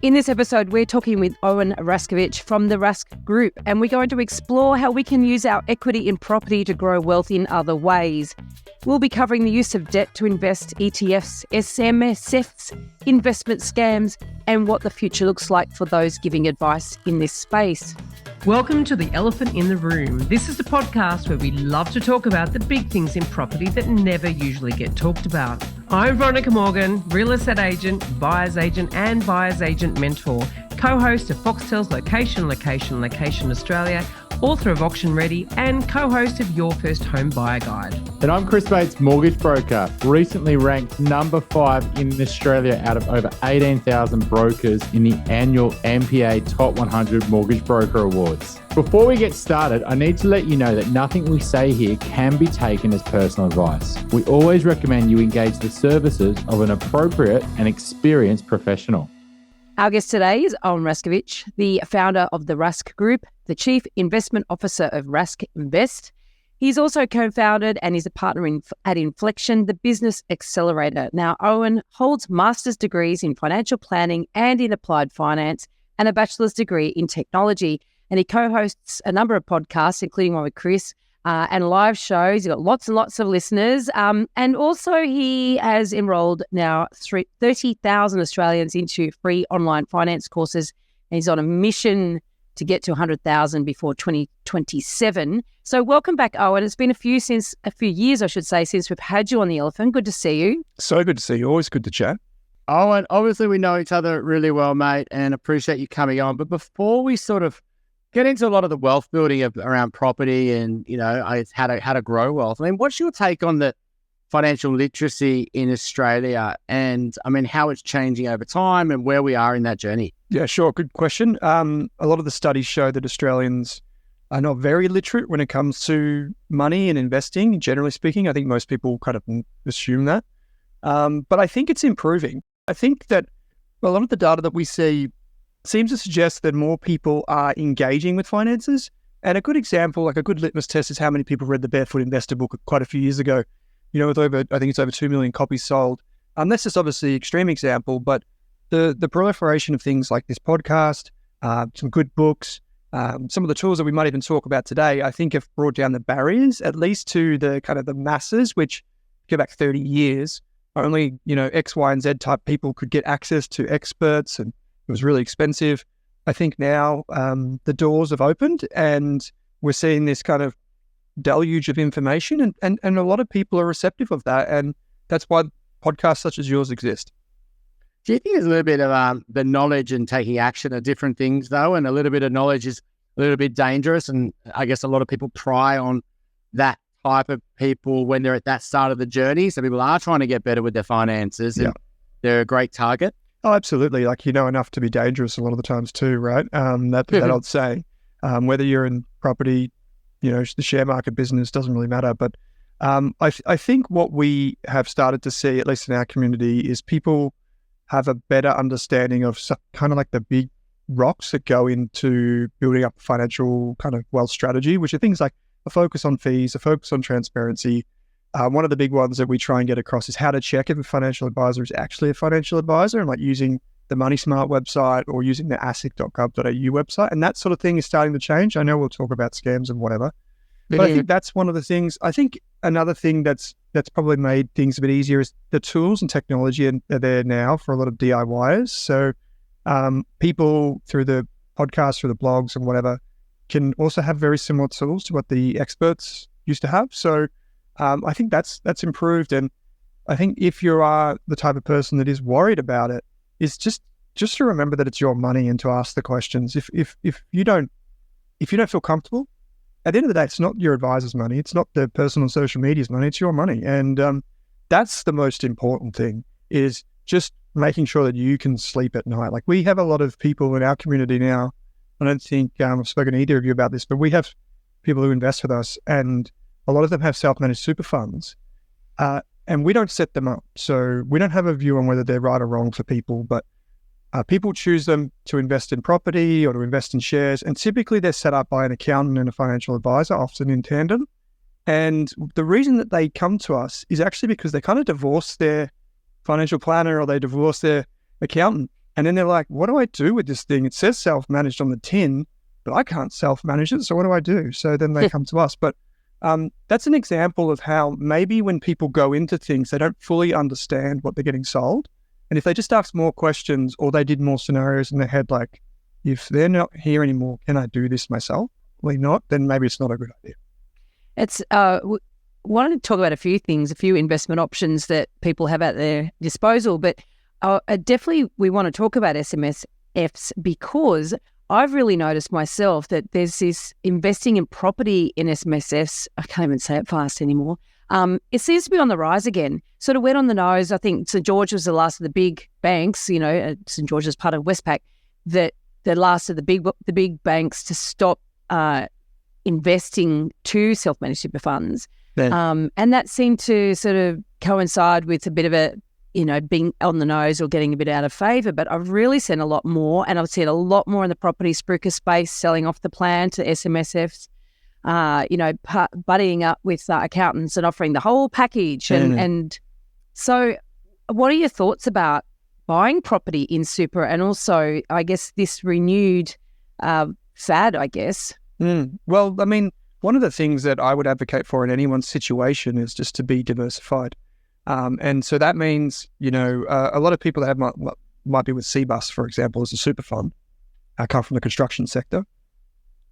In this episode, we're talking with Owen Rask from the Rask Group, and we're going to explore how we can use our equity in property to grow wealth in other ways. We'll be covering the use of debt to invest, ETFs, SMSFs, investment scams, and what the future looks like for those giving advice in this space. Welcome to The Elephant in the Room. This is the podcast where we love to talk about the big things in property that never usually get talked about. I'm Veronica Morgan, real estate agent, buyer's agent and buyer's agent mentor, co-host of Foxtel's Location Australia, author of Auction Ready and co-host of Your First Home Buyer Guide. And I'm Chris Bates, mortgage broker, recently ranked number 5 in Australia out of over 18,000 brokers in the annual MPA Top 100 Mortgage Broker Awards. Before we get started, I need to let you know that nothing we say here can be taken as personal advice. We always recommend you engage the services of an appropriate and experienced professional. Our guest today is Owen Rask, the founder of the Rask Group, the Chief Investment Officer of Rask Invest. He's also co-founded and is a partner at Inflection, the business accelerator. Now, Owen holds master's degrees in financial planning and in applied finance and a bachelor's degree in technology. And he co-hosts a number of podcasts, including one with Chris, and live shows. He's got lots and lots of listeners. And also he has enrolled now 30,000 Australians into free online finance courses. And he's on a mission to get to 100,000 before 2027. So welcome back, Owen. It's been a few years, I should say, since we've had you on The Elephant. Good to see you. So good to see you. Always good to chat. Owen, obviously we know each other really well, mate, and appreciate you coming on. But before we sort of get into a lot of the wealth building around property and, you know, how to grow wealth, I mean, what's your take on the financial literacy in Australia and, I mean, how it's changing over time and where we are in that journey? Yeah, sure. Good question. A lot of the studies show that Australians are not very literate when it comes to money and investing, generally speaking. I think most people kind of assume that. But I think it's improving. I think that a lot of the data that we see seems to suggest that more people are engaging with finances. And a good example, like a good litmus test, is how many people read the Barefoot Investor book quite a few years ago. You know, with I think it's over 2 million copies sold. That's just obviously an extreme example, but the proliferation of things like this podcast, some good books, some of the tools that we might even talk about today, I think have brought down the barriers, at least to the kind of the masses, which go back 30 years, only, you know, X, Y, and Z type people could get access to experts, and it was really expensive. I think now the doors have opened and we're seeing this kind of deluge of information, and a lot of people are receptive of that. And that's why podcasts such as yours exist. Do you think there's a little bit of the knowledge and taking action are different things, though, and a little bit of knowledge is a little bit dangerous? And I guess a lot of people pry on that type of people when they're at that start of the journey. So people are trying to get better with their finances, and they're a great target. Oh, absolutely. Like, you know enough to be dangerous a lot of the times too, right? That old saying, whether you're in property, you know, the share market business, doesn't really matter. But I think what we have started to see, at least in our community, is people have a better understanding of kind of like the big rocks that go into building up a financial kind of wealth strategy, which are things like a focus on fees, a focus on transparency. One of the big ones that we try and get across is how to check if a financial advisor is actually a financial advisor, and like using the MoneySmart website or using the asic.gov.au website. And that sort of thing is starting to change. I know we'll talk about scams and whatever, but I think that's one of the things. I think another thing that's probably made things a bit easier is the tools and technology are there now for a lot of DIYers. So people through the podcasts, through the blogs and whatever, can also have very similar tools to what the experts used to have. So I think that's improved. And I think if you are the type of person that is worried about it, is just to remember that it's your money and to ask the questions. If you don't feel comfortable, at the end of the day, it's not your advisor's money. It's not the person on social media's money. It's your money. And that's the most important thing, is just making sure that you can sleep at night. Like, we have a lot of people in our community now. I don't think I've spoken to either of you about this, but we have people who invest with us, and a lot of them have self-managed super funds, and we don't set them up. So we don't have a view on whether they're right or wrong for people, but people choose them to invest in property or to invest in shares. And typically they're set up by an accountant and a financial advisor, often in tandem. And the reason that they come to us is actually because they kind of divorce their financial planner or they divorce their accountant, And then they're like, what do I do with this thing? It says self-managed on the tin, but I can't self-manage it. So what do I do? So then they come to us. But that's an example of how maybe when people go into things, they don't fully understand what they're getting sold. And if they just ask more questions or they did more scenarios in their head, like, if they're not here anymore, can I do this myself? Well, not, then maybe it's not a good idea. It's wanted to talk about a few things, a few investment options that people have at their disposal, but definitely we want to talk about SMSFs because I've really noticed myself that there's this investing in property in SMSFs. I can't even say it fast anymore. It seems to be on the rise again. Sort of wet on the nose. I think St. George was the last of the big banks. St. George is part of Westpac. That the last of the big banks to stop investing to self-managed super funds. And that seemed to sort of coincide with a bit of a, being on the nose or getting a bit out of favour. But I've really seen a lot more, and I've seen a lot more in the property spruiker space selling off the plan to SMSFs, buddying up with accountants and offering the whole package. And so what are your thoughts about buying property in super and also, I guess, this renewed fad, I guess? Well, I mean, one of the things that I would advocate for in anyone's situation is just to be diversified. And so that means, a lot of people that might be with CBUS, for example, as a super fund, come from the construction sector.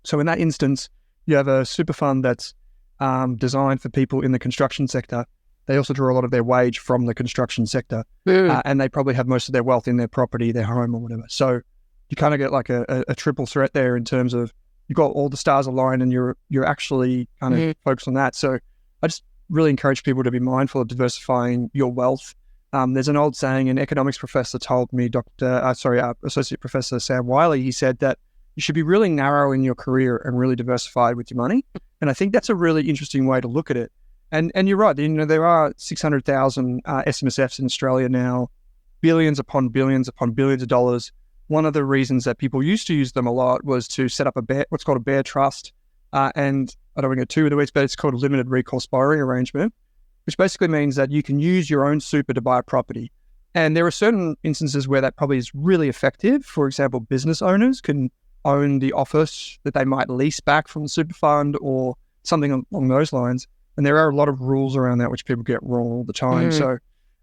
So in that instance, you have a super fund that's designed for people in the construction sector. They also draw a lot of their wage from the construction sector, and they probably have most of their wealth in their property, their home or whatever. So you kind of get like a triple threat there in terms of you've got all the stars aligned and you're actually kind of focused on that. So I just really encourage people to be mindful of diversifying your wealth. There's an old saying, an economics professor told me, Associate Professor Sam Wiley, he said that you should be really narrow in your career and really diversified with your money. And I think that's a really interesting way to look at it. And you're right, there are 600,000 SMSFs in Australia now, billions upon billions of dollars. One of the reasons that people used to use them a lot was to set up what's called a bear trust. And I don't want to go too into the weeds, but it's called a limited recourse borrowing arrangement, which basically means that you can use your own super to buy a property. And there are certain instances where that probably is really effective. For example, business owners can own the office that they might lease back from the super fund or something along those lines. And there are a lot of rules around that which people get wrong all the time. So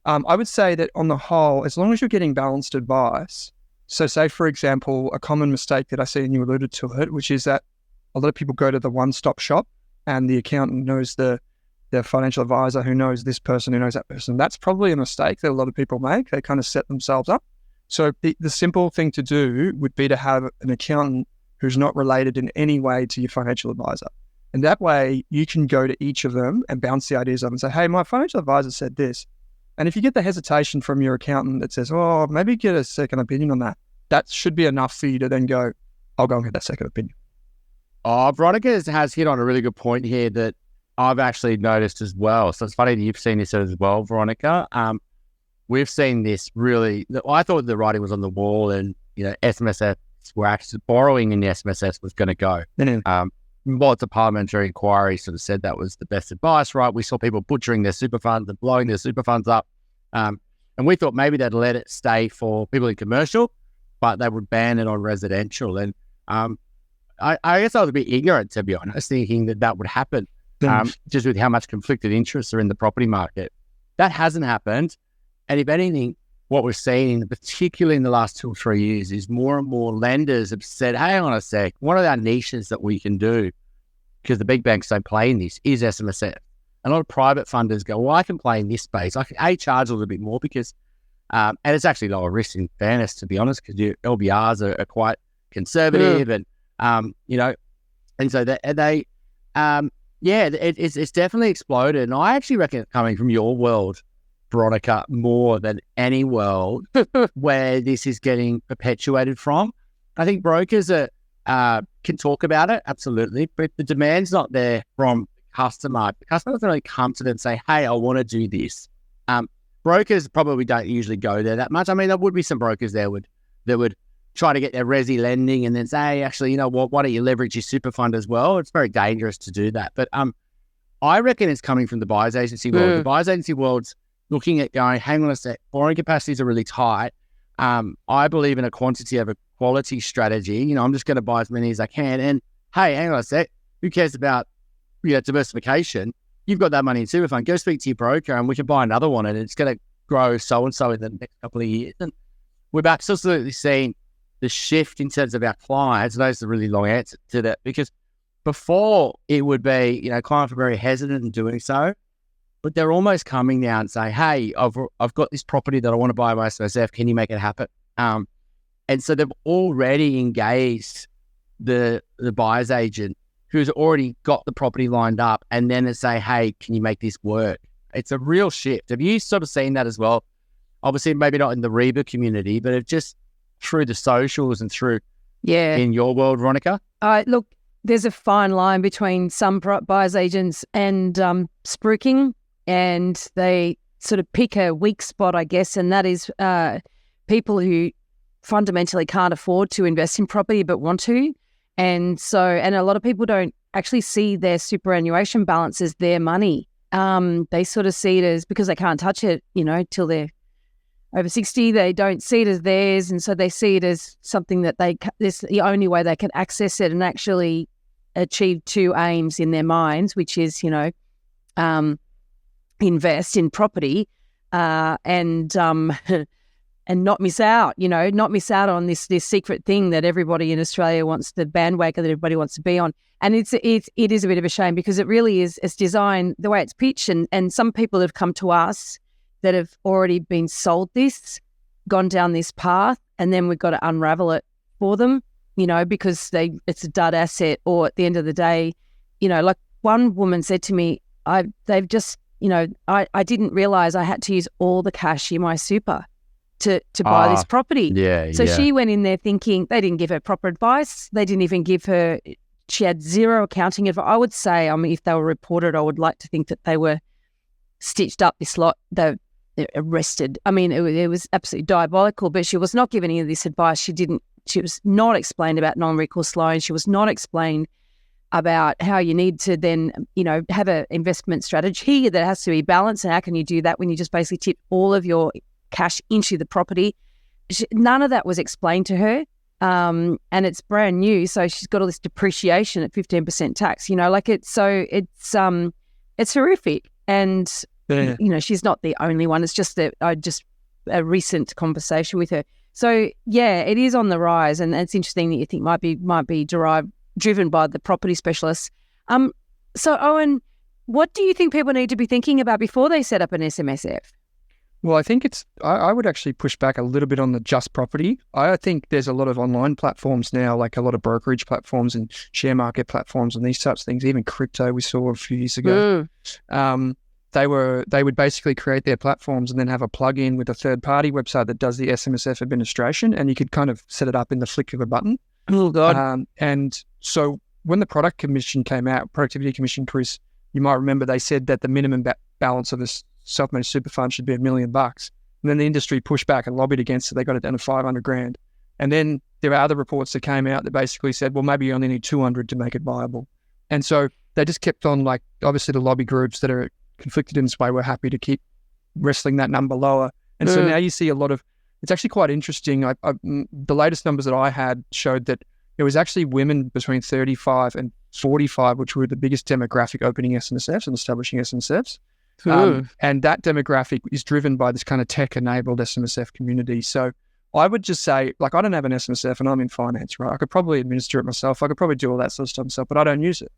I would say that on the whole, as long as you're getting balanced advice, so say, for example, a common mistake that I see, and you alluded to it, which is that a lot of people go to the one-stop shop and the accountant knows the financial advisor who knows this person, who knows that person. That's probably a mistake that a lot of people make. They kind of set themselves up. So the simple thing to do would be to have an accountant who's not related in any way to your financial advisor. And that way you can go to each of them and bounce the ideas up and say, hey, my financial advisor said this. And if you get the hesitation from your accountant that says, oh, maybe get a second opinion on that, that should be enough for you to then go, I'll go and get that second opinion. Veronica has hit on a really good point here that I've actually noticed as well. So it's funny that you've seen this as well, Veronica. We've seen this really, I thought the writing was on the wall and, SMSFs were actually borrowing in the SMSFs was going to go. Lots of parliamentary inquiry sort of said that was the best advice, right? We saw people butchering their super funds and blowing their super funds up. And we thought maybe they'd let it stay for people in commercial, but they would ban it on residential. And I guess I was a bit ignorant, to be honest, thinking that would happen, just with how much conflicted interests are in the property market. That hasn't happened. And if anything, what we're seeing, particularly in the last 2 or 3 years, is more and more lenders have said, hey, hang on a sec, one of our niches that we can do, because the big banks don't play in this, is SMSF. A lot of private funders go, well, I can play in this space. I can charge a little bit more because, and it's actually lower risk in fairness, to be honest, because your LVRs are quite conservative and, and so it's definitely exploded. And I actually reckon it's coming from your world, Veronica, more than any world where this is getting perpetuated from. I think brokers can talk about it, absolutely, but the demand's not there from the customer. The customer doesn't really come to them and say, hey, I want to do this. Brokers probably don't usually go there that much. I mean, there would be some brokers there that would try to get their resi lending and then say, hey, actually, you know what, why don't you leverage your super fund as well? It's very dangerous to do that. But I reckon it's coming from the buyer's agency world. The buyer's agency world's looking at going, hang on a sec, borrowing capacities are really tight. I believe in a quantity over quality strategy. You know, I'm just going to buy as many as I can. And hey, hang on a sec. Who cares about diversification? You've got that money in super fund. Go speak to your broker, and we can buy another one, and it's going to grow so and so in the next couple of years. And we're absolutely seeing the shift in terms of our clients. And that's a really long answer to that, because before it would be, clients were very hesitant in doing so, but they're almost coming now and saying, hey, I've got this property that I want to buy by SMSF. Can you make it happen? And so they've already engaged the buyer's agent who's already got the property lined up, and then they say, hey, can you make this work? It's a real shift. Have you sort of seen that as well? Obviously, maybe not in the Reba community, but it just through the socials and through in your world, Veronica? Look, there's a fine line between some buyer's agents and spruiking, and they sort of pick a weak spot, I guess, and that is people who fundamentally can't afford to invest in property but want to. And a lot of people don't actually see their superannuation balance as their money. They sort of see it as, because they can't touch it, till they're over 60, they don't see it as theirs. And so they see it as something that this the only way they can access it and actually achieve two aims in their minds, which is, invest in property and not miss out, not miss out on this secret thing that everybody in Australia wants, the bandwagon that everybody wants to be on. And it is a bit of a shame, because it really is, it's designed, the way it's pitched, and some people have come to us that have already been sold this, gone down this path, and then we've got to unravel it for them, because it's a dud asset, or at the end of the day, like one woman said to me, I didn't realise I had to use all the cash in my super to buy this property. So she went in there thinking, they didn't give her proper advice. They didn't even give her, she had zero accounting advice. I would say, if they were reported, I would like to think that they were stitched up this lot, they're arrested. It was absolutely diabolical, but she was not given any of this advice. She was not explained about non-recourse loans. She was not explained about how you need to then, have an investment strategy that has to be balanced. And how can you do that when you just basically tip all of your cash into the property? None of that was explained to her, and it's brand new, so she's got all this depreciation at 15% tax. It's horrific, and she's not the only one. It's just that a recent conversation with her. So it is on the rise, and it's interesting that you think might be driven by the property specialists. So Owen, what do you think people need to be thinking about before they set up an SMSF? Well, I think I would actually push back a little bit on the just property. I think there's a lot of online platforms now, like a lot of brokerage platforms and share market platforms and these types of things, even crypto we saw a few years ago. They would basically create their platforms and then have a plug-in with a third-party website that does the SMSF administration, and you could kind of set it up in the flick of a button. Oh, God. And so when the Productivity Commission, Chris, you might remember they said that the minimum balance of this self-managed super fund should be $1 million. And then the industry pushed back and lobbied against it. They got it down to $500,000. And then there are other reports that came out that basically said, well, maybe you only need 200 to make it viable. And so they just kept on, like, obviously the lobby groups that are conflicted in this way were happy to keep wrestling that number lower. And so now you see a lot of, it's actually quite interesting. The latest numbers that I had showed that it was actually women between 35 and 45, which were the biggest demographic opening SMSFs and establishing SMSFs. And that demographic is driven by this kind of tech-enabled SMSF community. So I would just say, like, I don't have an SMSF and I'm in finance, right? I could probably administer it myself. I could probably do all that sort of stuff myself, but I don't use it.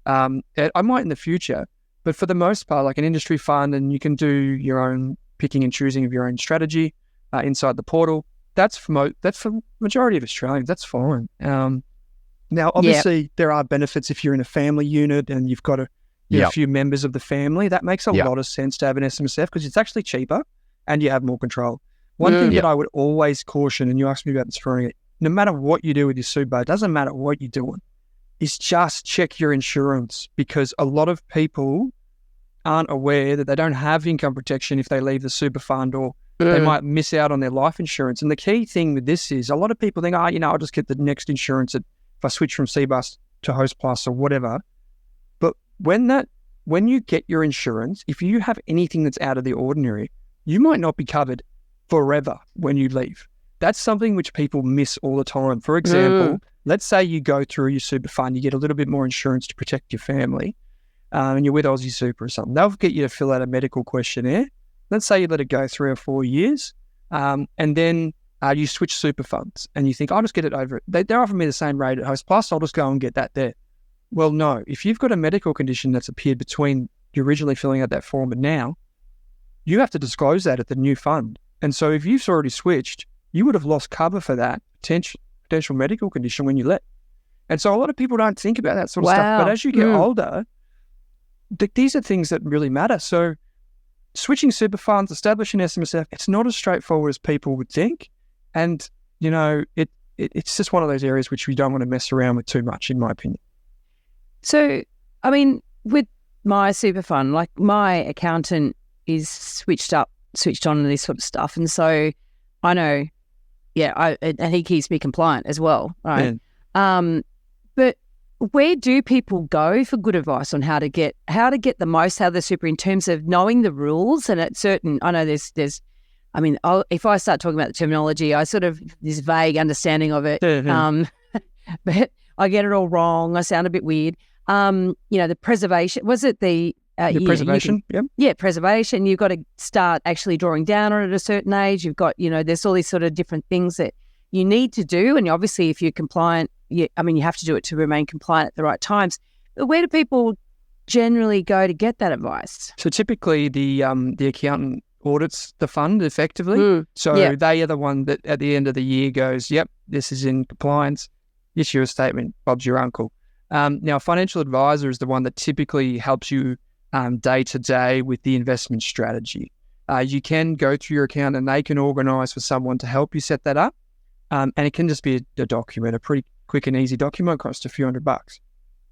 I might in the future, but for the most part, like an industry fund, and you can do your own picking and choosing of your own strategy inside the portal. That's for majority of Australians. That's fine. Now, obviously, there are benefits if you're in a family unit and you've got a few members of the family. That makes a lot of sense to have an SMSF because it's actually cheaper and you have more control. One thing that I would always caution, and you asked me about this for no matter what you do with your super, it doesn't matter what you're doing, is just check your insurance, because a lot of people aren't aware that they don't have income protection if they leave the super fund, or they might miss out on their life insurance. And the key thing with this is a lot of people think, I'll just get the next insurance if I switch from CBUS to Host Plus or whatever. But when you get your insurance, if you have anything that's out of the ordinary, you might not be covered forever when you leave. that's something which people miss all the time. For example, let's say you go through your super fund, you get a little bit more insurance to protect your family, and you're with Aussie Super or something. They'll get you to fill out a medical questionnaire. Let's say you let it go 3 or 4 years, and then you switch super funds and you think, I'll just get it over it. They're offering me the same rate at Host Plus, I'll just go and get that there. Well, no. If you've got a medical condition that's appeared between you originally filling out that form and now, you have to disclose that at the new fund. And so if you've already switched, you would have lost cover for that potential medical condition when you let. And so a lot of people don't think about that sort of stuff. But as you get older, these are things that really matter. So switching super funds, establishing SMSF, it's not as straightforward as people would think. And, you know, it's just one of those areas which we don't want to mess around with too much, in my opinion. So, I mean, with my super fund, like my accountant is switched on to this sort of stuff. And so I know, and he keeps me compliant as well, right? Yeah. But where do people go for good advice on how to get the most out of the super in terms of knowing the rules? And at certain, I know there's I mean, if I start talking about the terminology, I sort of this vague understanding of it, but I get it all wrong. I sound a bit weird. You know, the preservation, was it the preservation? Yeah, preservation. You've got to start actually drawing down on it at a certain age. You've got, you know, there's all these sort of different things that you need to do. And obviously, if you're compliant, you have to do it to remain compliant at the right times. But where do people generally go to get that advice? So typically, the accountant audits the fund effectively. So they are the one that at the end of the year goes, yep, this is in compliance. Issue a statement. Bob's your uncle. Now, a financial advisor is the one that typically helps you day to day with the investment strategy. You can go through your account and they can organise for someone to help you set that up. And it can just be a document, a pretty quick and easy document, costs a few $100.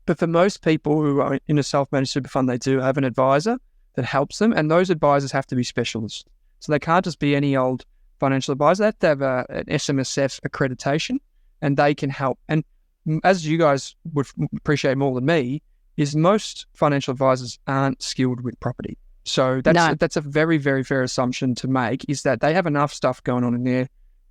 But for most people who are in a self-managed super fund, they do have an advisor that helps them. And those advisors have to be specialists. So they can't just be any old financial advisor. They have to have an SMSF accreditation and they can help. And as you guys would appreciate more than me, is most financial advisors aren't skilled with property. So that's a very, very fair assumption to make, is that they have enough stuff going on in their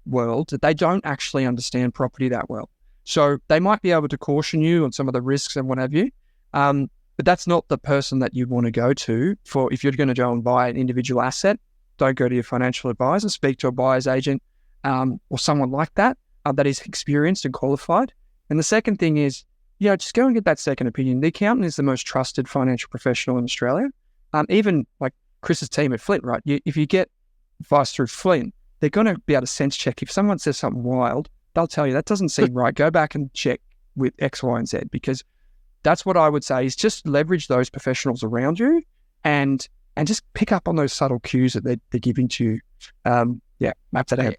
world that they don't actually understand property that well. So they might be able to caution you on some of the risks and what have you, but that's not the person that you'd want to go to for if you're going to go and buy an individual asset. Don't go to your financial advisor, speak to a buyer's agent or someone like that that is experienced and qualified. And the second thing is, just go and get that second opinion. The accountant is the most trusted financial professional in Australia. Even like Chris's team at Flint, right? If you get advice through Flint, they're going to be able to sense check. If someone says something wild, they'll tell you that doesn't seem right. Go back and check with X, Y, and Z, because that's what I would say is just leverage those professionals around you and just pick up on those subtle cues that they're giving to you. Map that out.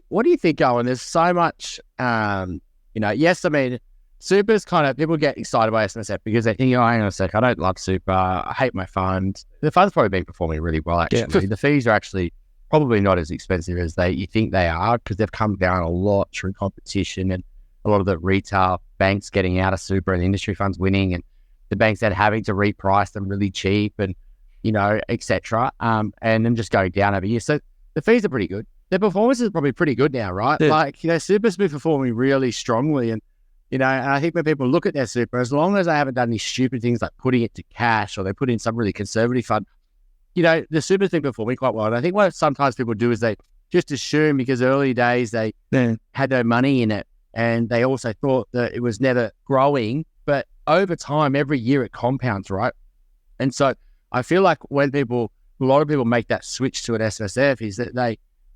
What do you think, Owen? There's so much, yes, I mean, super's kind of, people get excited by SMSF because they think, hang on a sec, I don't love super, I hate my fund. The fund's probably been performing really well, actually. Yeah. The fees are actually probably not as expensive as you think they are, because they've come down a lot through competition and a lot of the retail banks getting out of super and industry funds winning, and the banks that having to reprice them really cheap and, et cetera, and them just going down over years. So the fees are pretty good. Their performance is probably pretty good now, right? Yeah. Super's been performing really strongly, and and I think when people look at their super, as long as they haven't done any stupid things like putting it to cash or they put in some really conservative fund, the super's been performing quite well. And I think what sometimes people do is they just assume, because early days they had no money in it, and they also thought that it was never growing. But over time, every year it compounds, right? And so I feel like when a lot of people make that switch to an SMSF, is that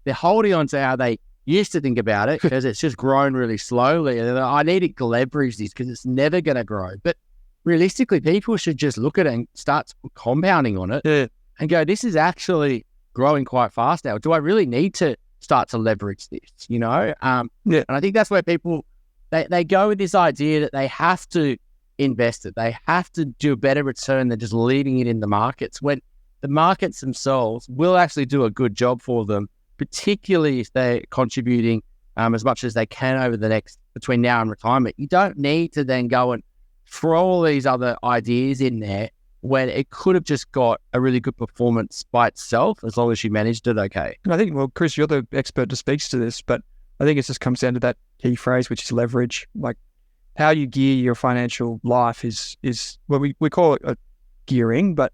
they're holding on to how they used to think about it, because it's just grown really slowly. And I need to leverage this because it's never going to grow. But realistically, people should just look at it and start compounding on it and go, this is actually growing quite fast now. Do I really need to start to leverage this? And I think that's where people, they go with this idea that they have to invest it. They have to do a better return than just leaving it in the markets, when the markets themselves will actually do a good job for them, particularly if they're contributing as much as they can over the next, between now and retirement. You don't need to then go and throw all these other ideas in there when it could have just got a really good performance by itself, as long as you managed it okay. And I think, well, Chris, you're the expert that speaks to this, but I think it just comes down to that key phrase, which is leverage. Like how you gear your financial life is well, we call it a gearing, but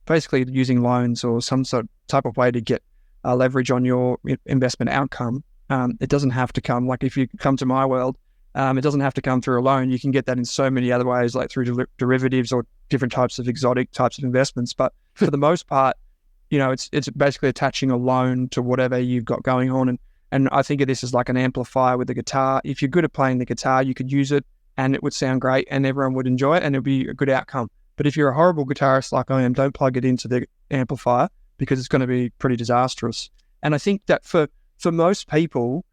basically using loans or some sort of type of way to get leverage on your investment outcome. It doesn't have to come, like if you come to my world, it doesn't have to come through a loan. You can get that in so many other ways, like through derivatives or different types of exotic types of investments. But for the most part, it's basically attaching a loan to whatever you've got going on. And I think of this as like an amplifier with a guitar. If you're good at playing the guitar, you could use it and it would sound great and everyone would enjoy it and it'd be a good outcome. But if you're a horrible guitarist like I am, don't plug it into the amplifier because it's going to be pretty disastrous. And I think that for most people,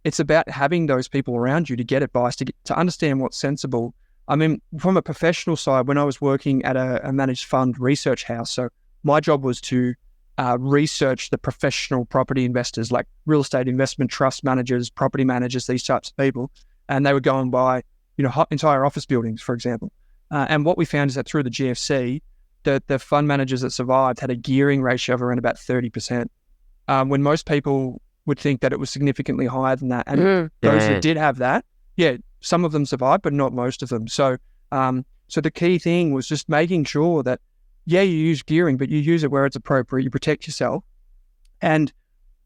it's about having those people around you to get advice, to understand what's sensible. I mean, from a professional side, when I was working at a managed fund research house, so my job was to research the professional property investors, like real estate investment trust managers, property managers, these types of people. And they would go and buy, entire office buildings, for example. And what we found is that through the GFC, the fund managers that survived had a gearing ratio of around about 30%, when most people would think that it was significantly higher than that. And those that did have that, some of them survived, but not most of them. So the key thing was just making sure that, you use gearing, but you use it where it's appropriate. You protect yourself. And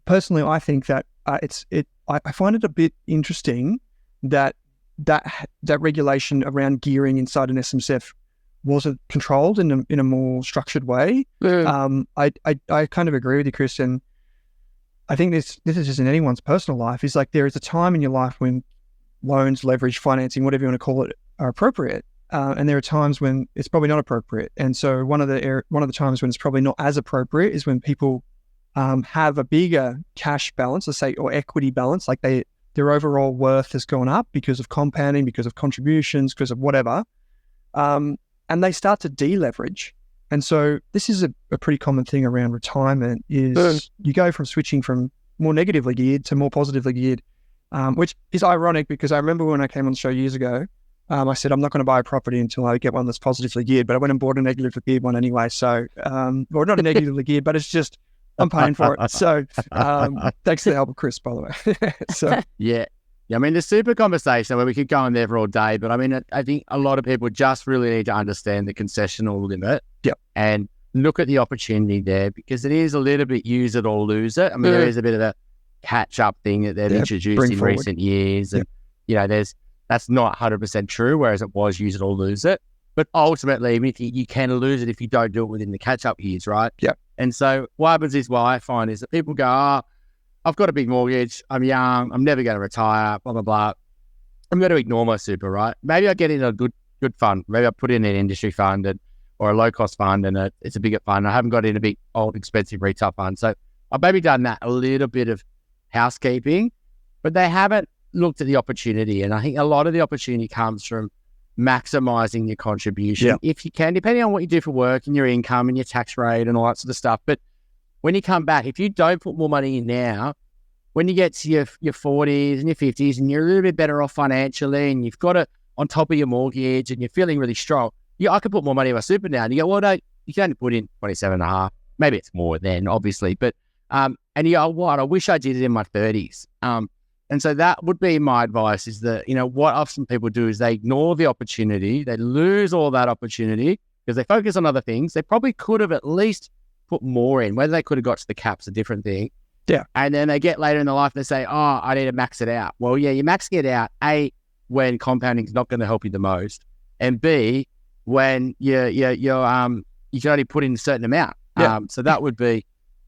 personally, I think that I find it a bit interesting that regulation around gearing inside an SMSF wasn't controlled in a more structured way. I kind of agree with you, Chris, and I think this is just in anyone's personal life. Is like there is a time in your life when loans, leverage, financing, whatever you want to call it, are appropriate. And there are times when it's probably not appropriate. And so one of the times when it's probably not as appropriate is when people have a bigger cash balance, let's say, or equity balance, like their overall worth has gone up because of compounding, because of contributions, because of whatever, and they start to deleverage. And so this is a pretty common thing around retirement is you go from switching from more negatively geared to more positively geared, which is ironic because I remember when I came on the show years ago, I said, I'm not going to buy a property until I get one that's positively geared, but I went and bought a negatively geared one anyway. So, or not a negatively geared, but it's just, I'm paying for it. So, thanks to the help of Chris, by the way. So, yeah. I mean, the super conversation where we could go on there for all day, but I mean, I think a lot of people just really need to understand the concessional limit and look at the opportunity there because it is a little bit use it or lose it. I mean, there is a bit of a catch up thing that they've introduced in recent years. And, that's not 100% true, whereas it was use it or lose it. But ultimately, you can lose it if you don't do it within the catch-up years, right? Yeah. And so what happens is, what I find is that people go, I've got a big mortgage, I'm young, I'm never going to retire, blah, blah, blah. I'm going to ignore my super, right? Maybe I get in a good fund. Maybe I put in an industry fund or a low-cost fund and it's a bigger fund. I haven't got in a big, old, expensive retail fund. So I've maybe done that, a little bit of housekeeping, but they haven't looked at the opportunity. And I think a lot of the opportunity comes from maximizing your contribution if you can, depending on what you do for work and your income and your tax rate and all that sort of stuff. But when you come back, if you don't put more money in now, when you get to your 40s and your 50s and you're a little bit better off financially and you've got it on top of your mortgage and you're feeling really strong, I could put more money in my super now. And you go, well, no, you can only put in 27.5. Maybe it's more then, obviously. But, and you go, what? I wish I did it in my 30s. And so that would be my advice is that, what often people do is they ignore the opportunity. They lose all that opportunity because they focus on other things. They probably could have at least put more in. Whether they could have got to the cap's a different thing. Yeah. And then they get later in their life and they say, oh, I need to max it out. Well, yeah, you're maxing it out, A, when compounding is not going to help you the most, and B, when you can only put in a certain amount. So that would be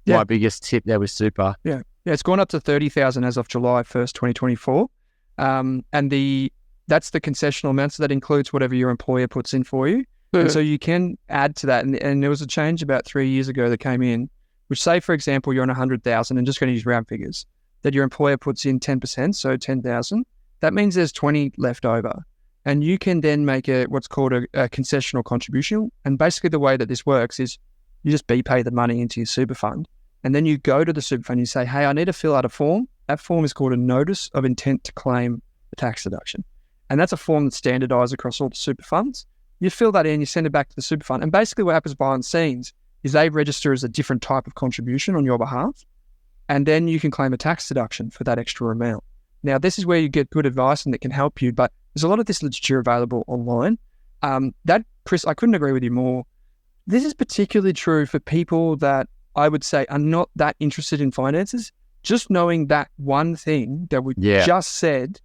my biggest tip there with super. Yeah. Yeah, it's gone up to 30,000 as of July 1st, 2024. And that's the concessional amount. So that includes whatever your employer puts in for you. And so you can add to that. And there was a change about 3 years ago that came in, which say, for example, you're on 100,000 and just going to use round figures, that your employer puts in 10%, so 10,000. That means there's 20 left over. And you can then make what's called a concessional contribution. And basically the way that this works is you just pay the money into your super fund. And then you go to the super fund, you say, hey, I need to fill out a form. That form is called a notice of intent to claim the tax deduction. And that's a form that's standardized across all the super funds. You fill that in, you send it back to the super fund. And basically what happens behind the scenes is they register as a different type of contribution on your behalf. and then you can claim a tax deduction for that extra amount. Now, this is where you get good advice and that can help you, but there's a lot of this literature available online. Chris, I couldn't agree with you more. This is particularly true for people that I would say are not that interested in finances. Just knowing that one thing that we just said,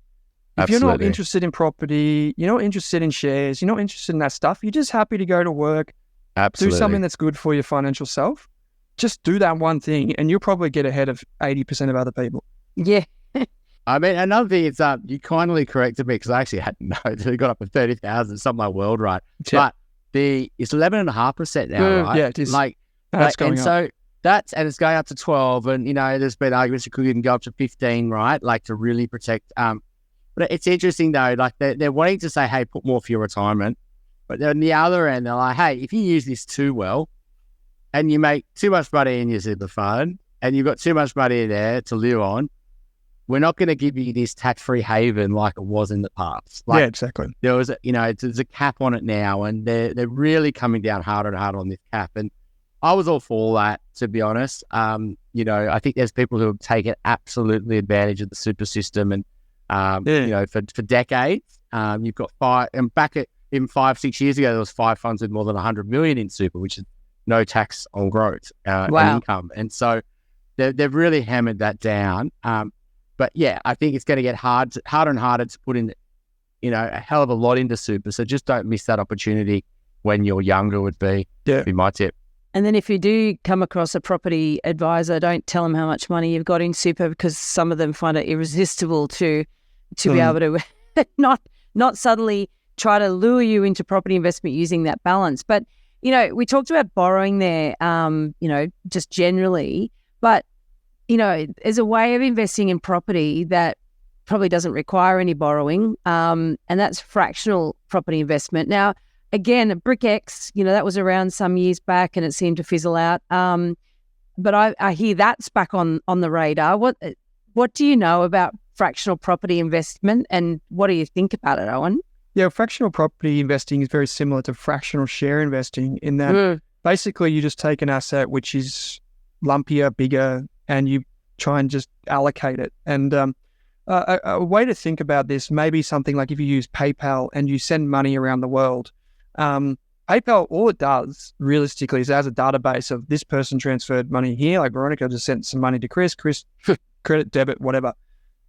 if you're not interested in property, you're not interested in shares, you're not interested in that stuff, you're just happy to go to work, do something that's good for your financial self, just do that one thing and you'll probably get ahead of 80% of other people. Yeah. I mean, another thing is you kindly corrected me because I actually hadn't known it got up to 30,000, something like world, right? Yeah. But it's 11.5% now, right? Yeah, it is. That's going up. So and it's going up to 12, and there's been arguments it could even go up to 15, right? Like to really protect. But it's interesting though, like they're wanting to say, hey, put more for your retirement, but then on the other end, they're like, hey, if you use this too well, and you make too much money in your super fund, and you've got too much money in there to live on, we're not going to give you this tax-free haven like it was in the past. Yeah, exactly. There was, there's a cap on it now, and they're really coming down harder and harder on this cap. And I was all for that, to be honest. I think there's people who have taken absolutely advantage of the super system, and for decades, you've got five. And even 5-6 years ago, there was 5 funds with more than 100 million in super, which is no tax on growth and income. And so they've really hammered that down. But yeah, I think it's going to get harder and harder to put in, a hell of a lot into super. So just don't miss that opportunity when you're younger would be my tip. And then if you do come across a property advisor, don't tell them how much money you've got in super, because some of them find it irresistible to be able to not suddenly try to lure you into property investment using that balance. But, we talked about borrowing there, just generally, but there's a way of investing in property that probably doesn't require any borrowing, and that's fractional property investment. Now, again, BrickX, that was around some years back and it seemed to fizzle out. But I hear that's back on the radar. What do you know about fractional property investment, and what do you think about it, Owen? Yeah, fractional property investing is very similar to fractional share investing in that basically you just take an asset which is lumpier, bigger, and you try and just allocate it. And a way to think about this, maybe something like if you use PayPal and you send money around the world, PayPal, all it does realistically is as a database of this person transferred money here, like Veronica just sent some money to Chris, credit, debit, whatever.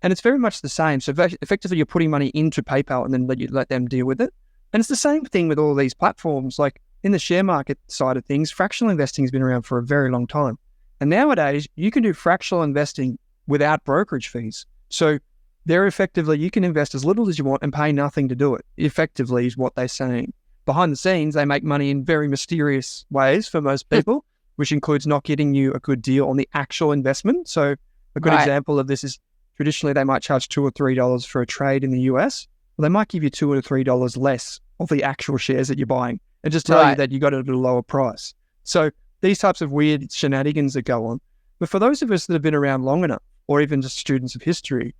And it's very much the same. So effectively you're putting money into PayPal and then let them deal with it. And it's the same thing with all these platforms. Like in the share market side of things, fractional investing has been around for a very long time. And nowadays you can do fractional investing without brokerage fees. So they're effectively, you can invest as little as you want and pay nothing to do it, effectively is what they're saying. Behind the scenes, they make money in very mysterious ways for most people, which includes not getting you a good deal on the actual investment. So a good example of this is traditionally they might charge $2 or $3 for a trade in the US. Well, they might give you $2 or $3 less of the actual shares that you're buying and just tell you that you got it at a lower price. So these types of weird shenanigans that go on. But for those of us that have been around long enough, or even just students of history,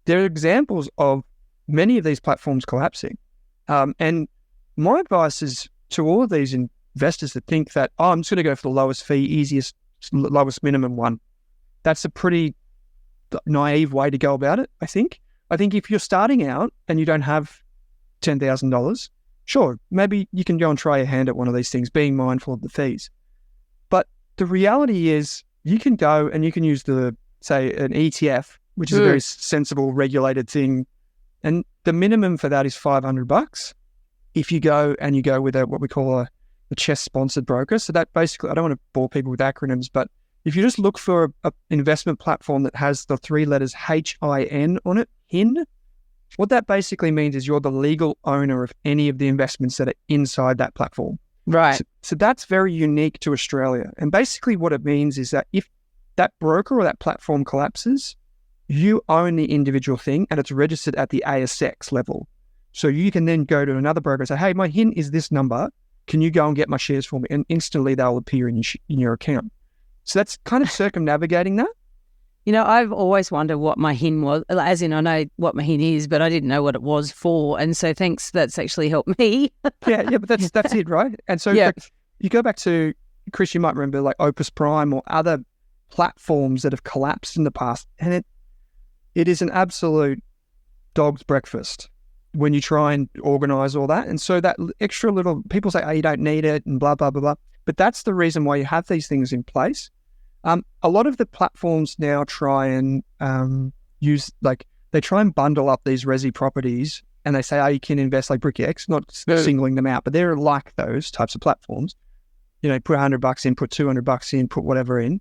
there are examples of many of these platforms collapsing. And my advice is to all of these investors that think that, I'm just going to go for the lowest fee, lowest minimum one. That's a pretty naive way to go about it, I think. I think if you're starting out and you don't have $10,000, sure, maybe you can go and try your hand at one of these things, being mindful of the fees. But the reality is you can go and you can use say an ETF, which is a very sensible regulated thing. And the minimum for that is $500. If you go with what we call a CHESS sponsored broker. So that basically, I don't want to bore people with acronyms, but if you just look for an investment platform that has the 3 letters HIN on it, HIN, what that basically means is you're the legal owner of any of the investments that are inside that platform. Right. So that's very unique to Australia. And basically what it means is that if that broker or that platform collapses, you own the individual thing and it's registered at the ASX level. So you can then go to another broker and say, hey, my HIN is this number. Can you go and get my shares for me? And instantly they'll appear in your account. So that's kind of circumnavigating that. I've always wondered what my HIN was, as in I know what my HIN is, but I didn't know what it was for. And so thanks, that's actually helped me. yeah, but that's it, right? And so you go back to, Chris, you might remember like Opus Prime or other platforms that have collapsed in the past, and it is an absolute dog's breakfast when you try and organize all that. And so that extra little, people say, oh, you don't need it and blah, blah, blah, blah. But that's the reason why you have these things in place. A lot of the platforms now try and they try and bundle up these resi properties, and they say, oh, you can invest like BrickX, not singling them out, but they're like those types of platforms. You know, put $100 in, put $200 in, put whatever in.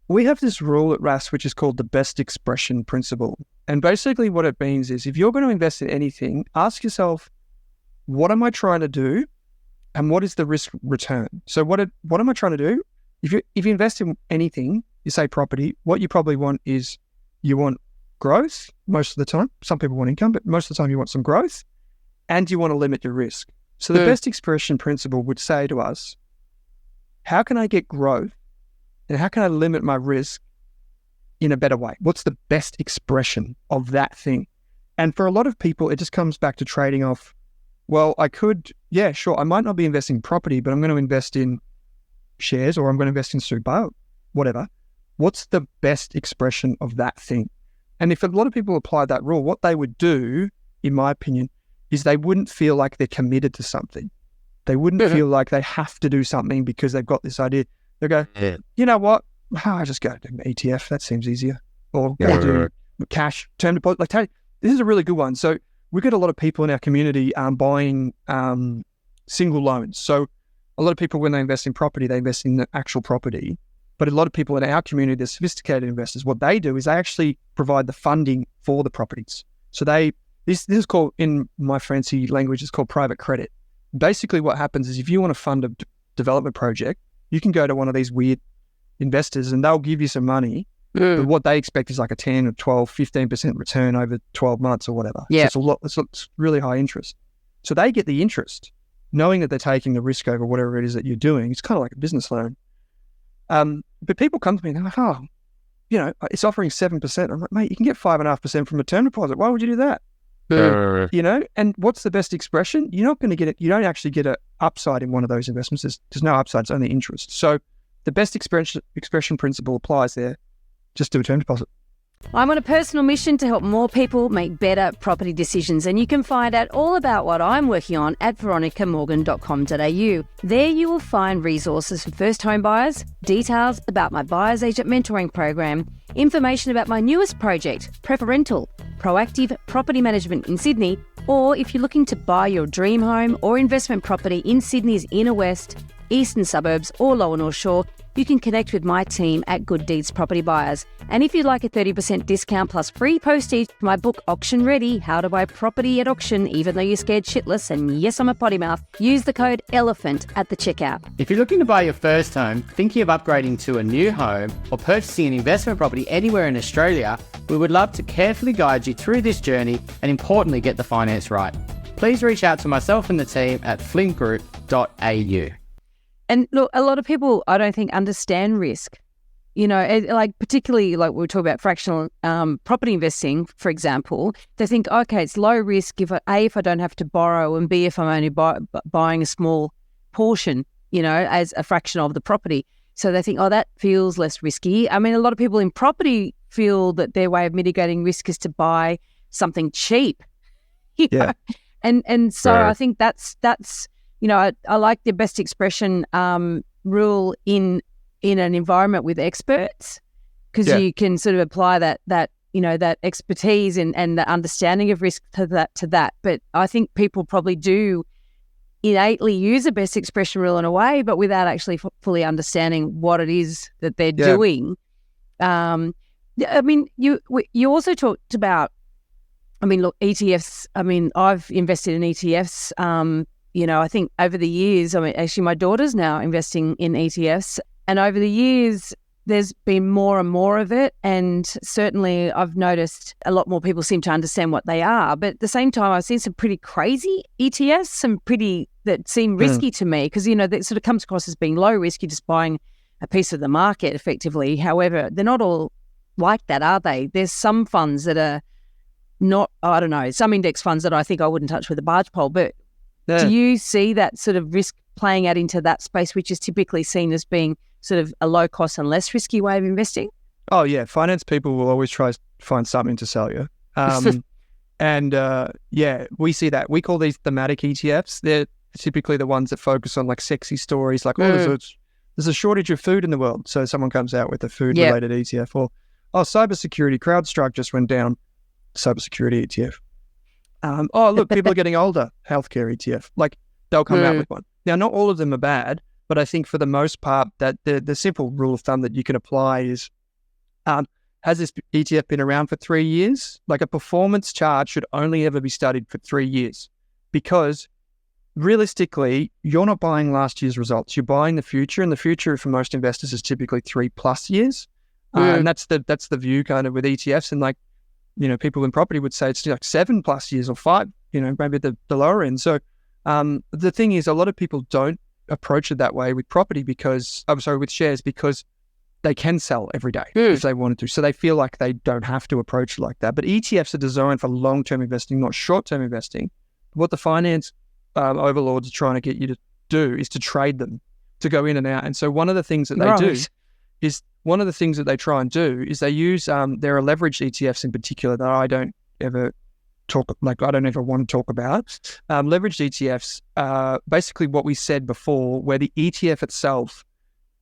We have this rule at Rask, which is called the best expression principle. And basically what it means is if you're going to invest in anything, ask yourself, what am I trying to do? And what is the risk return? So what am I trying to do? If you invest in anything, you say property, what you probably want is you want growth most of the time. Some people want income, but most of the time you want some growth, and you want to limit your risk. So the best expression principle would say to us, how can I get growth and how can I limit my risk in a better way? What's the best expression of that thing? And for a lot of people, it just comes back to trading off, well, I could, yeah, sure, I might not be investing in property, but I'm going to invest in shares or I'm going to invest in super, whatever. What's the best expression of that thing? And if a lot of people apply that rule, what they would do, in my opinion, is they wouldn't feel like they're committed to something. They wouldn't feel like they have to do something because they've got this idea. They go, you know what? I just go to an ETF. That seems easier. Or go do cash, term deposit. Like, this is a really good one. So we've got a lot of people in our community buying single loans. So a lot of people, when they invest in property, they invest in the actual property. But a lot of people in our community, the sophisticated investors, what they do is they actually provide the funding for the properties. So this is called, in my fancy language, it's called private credit. Basically what happens is if you want to fund a development project, you can go to one of these weird investors and they'll give you some money. But what they expect is like a 10 or 12, 15% return over 12 months or whatever. Yeah. So it's really high interest. So they get the interest, knowing that they're taking the risk over whatever it is that you're doing. It's kind of like a business loan. But people come to me and they're like, oh, you know, it's offering 7%. I'm like, mate, you can get 5.5% from a term deposit. Why would you do that? You know, and what's the best expression? You're not going to get it. You don't actually get an upside in one of those investments. There's no upside. It's only interest. So the best expression principle applies there. Just do a term deposit. I'm on a personal mission to help more people make better property decisions, and you can find out all about what I'm working on at veronicamorgan.com.au. There you will find resources for first home buyers, details about my buyer's agent mentoring program, information about my newest project, Preferential, proactive property management in Sydney, or if you're looking to buy your dream home or investment property in Sydney's inner west, eastern suburbs or lower North Shore, you can connect with my team at Good Deeds Property Buyers. And if you'd like a 30% discount plus free postage for my book Auction Ready, How to Buy Property at Auction Even Though You're Scared Shitless, and yes, I'm a potty mouth, use the code ELEPHANT at the checkout. If you're looking to buy your first home, thinking of upgrading to a new home, or purchasing an investment property anywhere in Australia, we would love to carefully guide you through this journey and importantly get the finance right. Please reach out to myself and the team at flintgroup.au. And look, a lot of people, I don't think, understand risk. You know, like particularly like we were talking about fractional property investing, for example, they think, okay, it's low risk if I don't have to borrow, and B, if I'm only buying a small portion, you know, as a fraction of the property. So they think, oh, that feels less risky. I mean, a lot of people in property feel that their way of mitigating risk is to buy something cheap. Yeah. And so I think that's you know, I like the best expression rule in an environment with experts, because you can sort of apply that you know, that expertise and the understanding of risk to that. But I think people probably do innately use a best expression rule in a way, but without actually fully understanding what it is that they're doing. I mean, you also talked about, I mean, look, ETFs. I mean, I've invested in ETFs. You know, I think over the years, I mean, actually my daughter's now investing in ETFs, and over the years, there's been more and more of it. And certainly I've noticed a lot more people seem to understand what they are. But at the same time, I've seen some pretty crazy ETFs, some pretty that seem risky to me, because, you know, that sort of comes across as being low risk. You're just buying a piece of the market effectively. However, they're not all like that, are they? There's some funds that are not, I don't know, some index funds that I think I wouldn't touch with a barge pole, but do you see that sort of risk playing out into that space, which is typically seen as being sort of a low cost and less risky way of investing? Oh yeah, finance people will always try to find something to sell you. We see that. We call these thematic ETFs. They're typically the ones that focus on like sexy stories, like there's a shortage of food in the world, so someone comes out with a food-related ETF, or cybersecurity, CrowdStrike just went down, cybersecurity ETF. Look, people are getting older, healthcare ETF. Like they'll come out with one. Now, not all of them are bad, but I think for the most part, that the simple rule of thumb that you can apply is, has this ETF been around for 3 years? Like a performance chart should only ever be studied for 3 years, because realistically, you're not buying last year's results. You're buying the future, and the future for most investors is typically 3+ years. And that's the view kind of with ETFs. And like, people in property would say it's like 7+ years or 5, maybe the lower end. So the thing is, a lot of people don't approach it that way with property with shares, because they can sell every day if they wanted to. So they feel like they don't have to approach it like that. But ETFs are designed for long-term investing, not short-term investing. What the finance overlords are trying to get you to do is to trade them, to go in and out. And so one of the things that they try and do is they use, there are leveraged ETFs in particular that I don't ever want to talk about. Leveraged ETFs are basically what we said before, where the ETF itself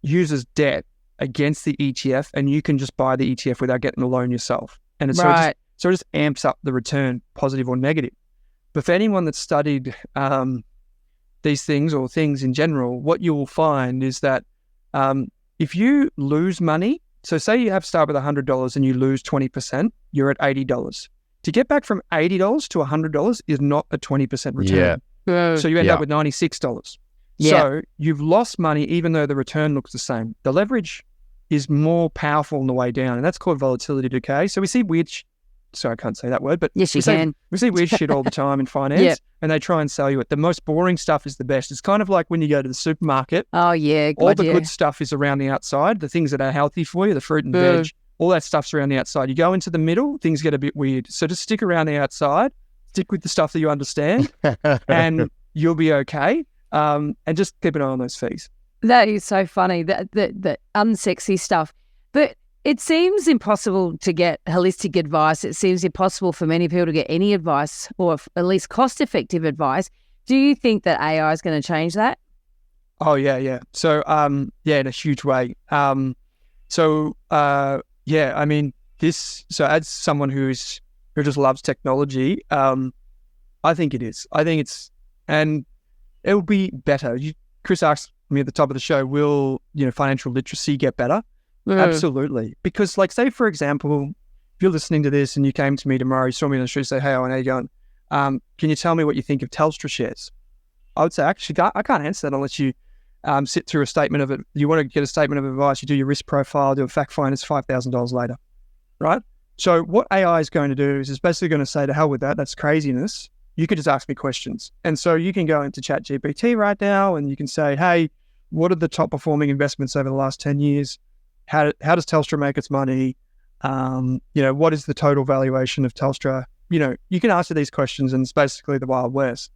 uses debt against the ETF, and you can just buy the ETF without getting the loan yourself. And it just amps up the return, positive or negative. But for anyone that's studied these things or things in general, what you will find is that if you lose money, so say you have start with $100 and you lose 20%, you're at $80. To get back from $80 to $100 is not a 20% return. So you end up with $96. So you've lost money even though the return looks the same. The leverage is more powerful on the way down, and that's called volatility decay. So we see I can't say that word, but yes, you can. We see weird shit all the time in finance, and they try and sell you it. The most boring stuff is the best. It's kind of like when you go to the supermarket. Oh, yeah. All the good stuff is around the outside, the things that are healthy for you, the fruit and veg, all that stuff's around the outside. You go into the middle, things get a bit weird. So just stick around the outside, stick with the stuff that you understand, and you'll be okay. And just keep an eye on those fees. That is so funny, the unsexy stuff. But it seems impossible to get holistic advice. It seems impossible for many people to get any advice, or at least cost-effective advice. Do you think that AI is going to change that? Oh, yeah. So, in a huge way. I mean, so as someone who just loves technology, I think it is. And it will be better. Chris asked me at the top of the show, will, financial literacy get better? Absolutely. Because like, say, for example, if you're listening to this and you came to me tomorrow, you saw me on the street, say, hey, Owen, how you going? Can you tell me what you think of Telstra shares? I would say, actually, I can't answer that unless you sit through a statement of it. You want to get a statement of advice, you do your risk profile, do a fact find, it's $5,000 later, right? So what AI is going to do is it's basically going to say, to hell with that, that's craziness. You could just ask me questions. And so you can go into ChatGPT right now and you can say, hey, what are the top performing investments over the last 10 years? How does Telstra make its money? What is the total valuation of Telstra? You can answer these questions, and it's basically the Wild West.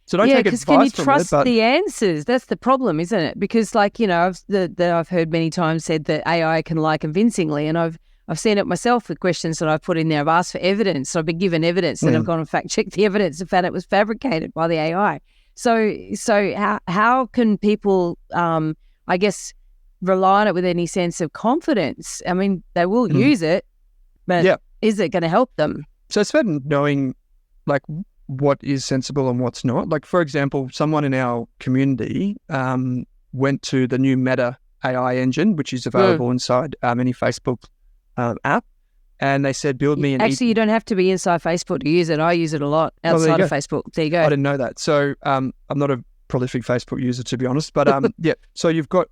So don't take advice from it. Yeah, because can you trust the answers? That's the problem, isn't it? Because I've heard many times said that AI can lie convincingly, and I've seen it myself with questions that I've put in there. I've asked for evidence. So I've been given evidence, and I've gone and fact-checked the evidence and found it was fabricated by the AI. So how can people, rely on it with any sense of confidence? I mean, they will use it, but is it going to help them? So it's about knowing, like, what is sensible and what's not. Like, for example, someone in our community went to the new Meta AI engine, which is available inside any Facebook app, and they said, build me an... Actually, you don't have to be inside Facebook to use it. I use it a lot outside of Facebook. There you go. I didn't know that. So I'm not a prolific Facebook user, to be honest, but so you've got,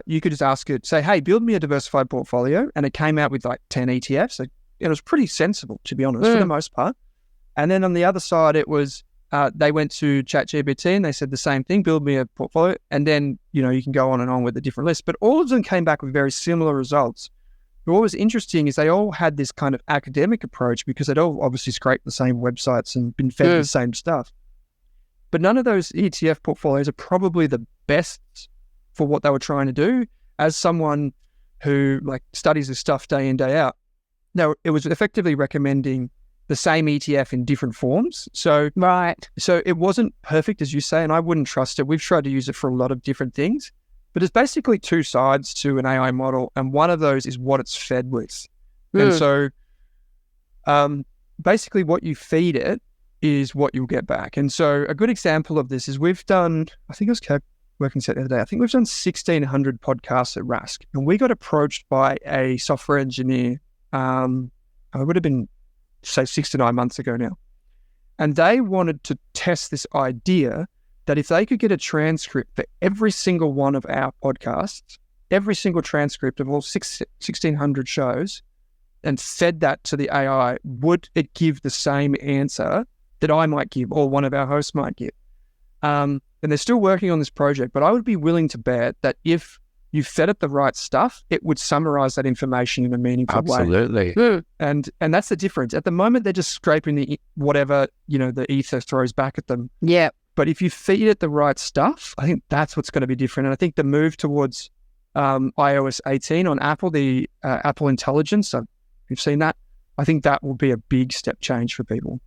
you could just ask it, say, hey, build me a diversified portfolio, and it came out with like 10 ETFs. It was pretty sensible, to be honest, for the most part. And then on the other side, it was, they went to ChatGPT and they said the same thing, build me a portfolio, and then, you can go on and on with a different list. But all of them came back with very similar results. But what was interesting is they all had this kind of academic approach, because they'd all obviously scraped the same websites and been fed the same stuff. But none of those ETF portfolios are probably the best for what they were trying to do. as someone who like studies this stuff day in, day out, now it was effectively recommending the same ETF in different forms. So it wasn't perfect, as you say, and I wouldn't trust it. We've tried to use it for a lot of different things, but it's basically two sides to an AI model, and one of those is what it's fed with. And so basically what you feed it is what you'll get back. And so a good example of this is we've done, I think it was working set the other day, I think we've done 1,600 podcasts at Rask, and we got approached by a software engineer, it would have been, say, 6 to 9 months ago now. And they wanted to test this idea that if they could get a transcript for every single one of our podcasts, every single transcript of all 1,600 shows, and fed that to the AI, would it give the same answer that I might give or one of our hosts might give? And they're still working on this project, but I would be willing to bet that if you fed it the right stuff, it would summarize that information in a meaningful way. Absolutely. And that's the difference. At the moment, they're just scraping the whatever, the ether throws back at them. Yeah. But if you feed it the right stuff, I think that's what's going to be different. And I think the move towards iOS 18 on Apple, the Apple Intelligence, you've seen that, I think that will be a big step change for people.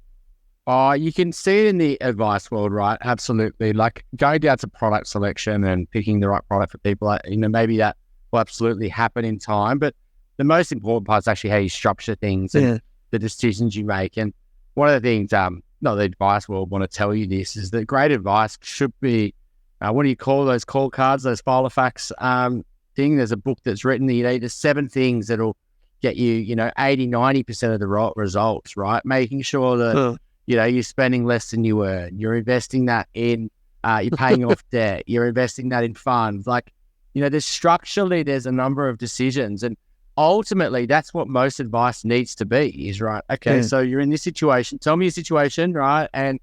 Oh, you can see it in the advice world, right? Absolutely. Like going down to product selection and picking the right product for people, maybe that will absolutely happen in time. But the most important part is actually how you structure things and the decisions you make. And one of the things, not the advice world want to tell you this, is that great advice should be, what do you call those call cards, those file of facts thing? There's a book that's written, there's 7 things that'll get you, 80, 90% of the results, right? Making sure that, you're spending less than you earn. You're investing that in, you're paying off debt. You're investing that in funds. Like, there's a number of decisions. And ultimately, that's what most advice needs to be is, right, okay, so you're in this situation. Tell me your situation, right? And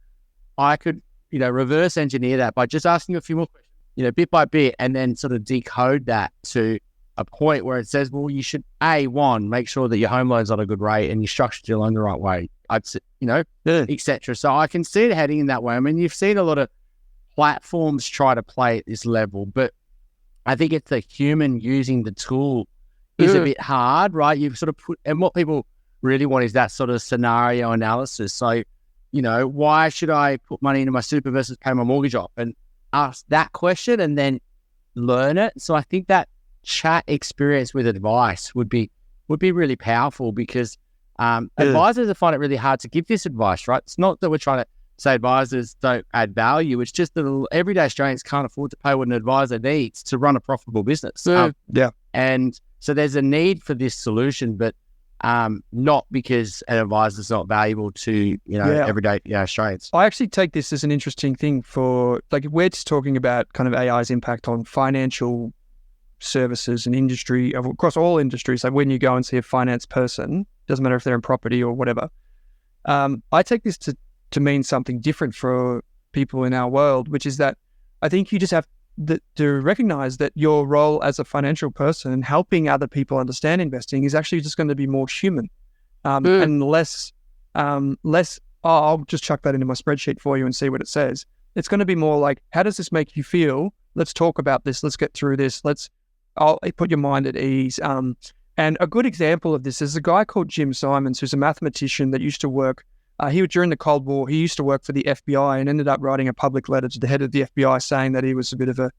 I could, reverse engineer that by just asking you a few more questions, bit by bit, and then sort of decode that to a point where it says, well, you should, make sure that your home loan's on a good rate and you structured your loan the right way, et cetera. So I can see it heading in that way. I mean, you've seen a lot of platforms try to play at this level, but I think it's the human using the tool is a bit hard, right? You've sort of and what people really want is that sort of scenario analysis. So, why should I put money into my super versus pay my mortgage off? And ask that question and then learn it. So I think that chat experience with advice would be really powerful because advisors find it really hard to give this advice, right? It's not that we're trying to say advisors don't add value. It's just that everyday Australians can't afford to pay what an advisor needs to run a profitable business. And so there's a need for this solution, but not because an advisor is not valuable to, everyday Australians. I actually take this as an interesting thing for, like, we're just talking about kind of AI's impact on financial services and industry, across all industries. Like when you go and see a finance person, doesn't matter if they're in property or whatever. I take this to mean something different for people in our world, which is that I think you just have to recognize that your role as a financial person helping other people understand investing is actually just going to be more human and less, I'll just chuck that into my spreadsheet for you and see what it says. It's going to be more like, how does this make you feel? Let's talk about this. Let's get through this. I'll put your mind at ease. And a good example of this is a guy called Jim Simons, who's a mathematician that used to work, during the Cold War, he used to work for the FBI and ended up writing a public letter to the head of the FBI saying that he was a bit of a,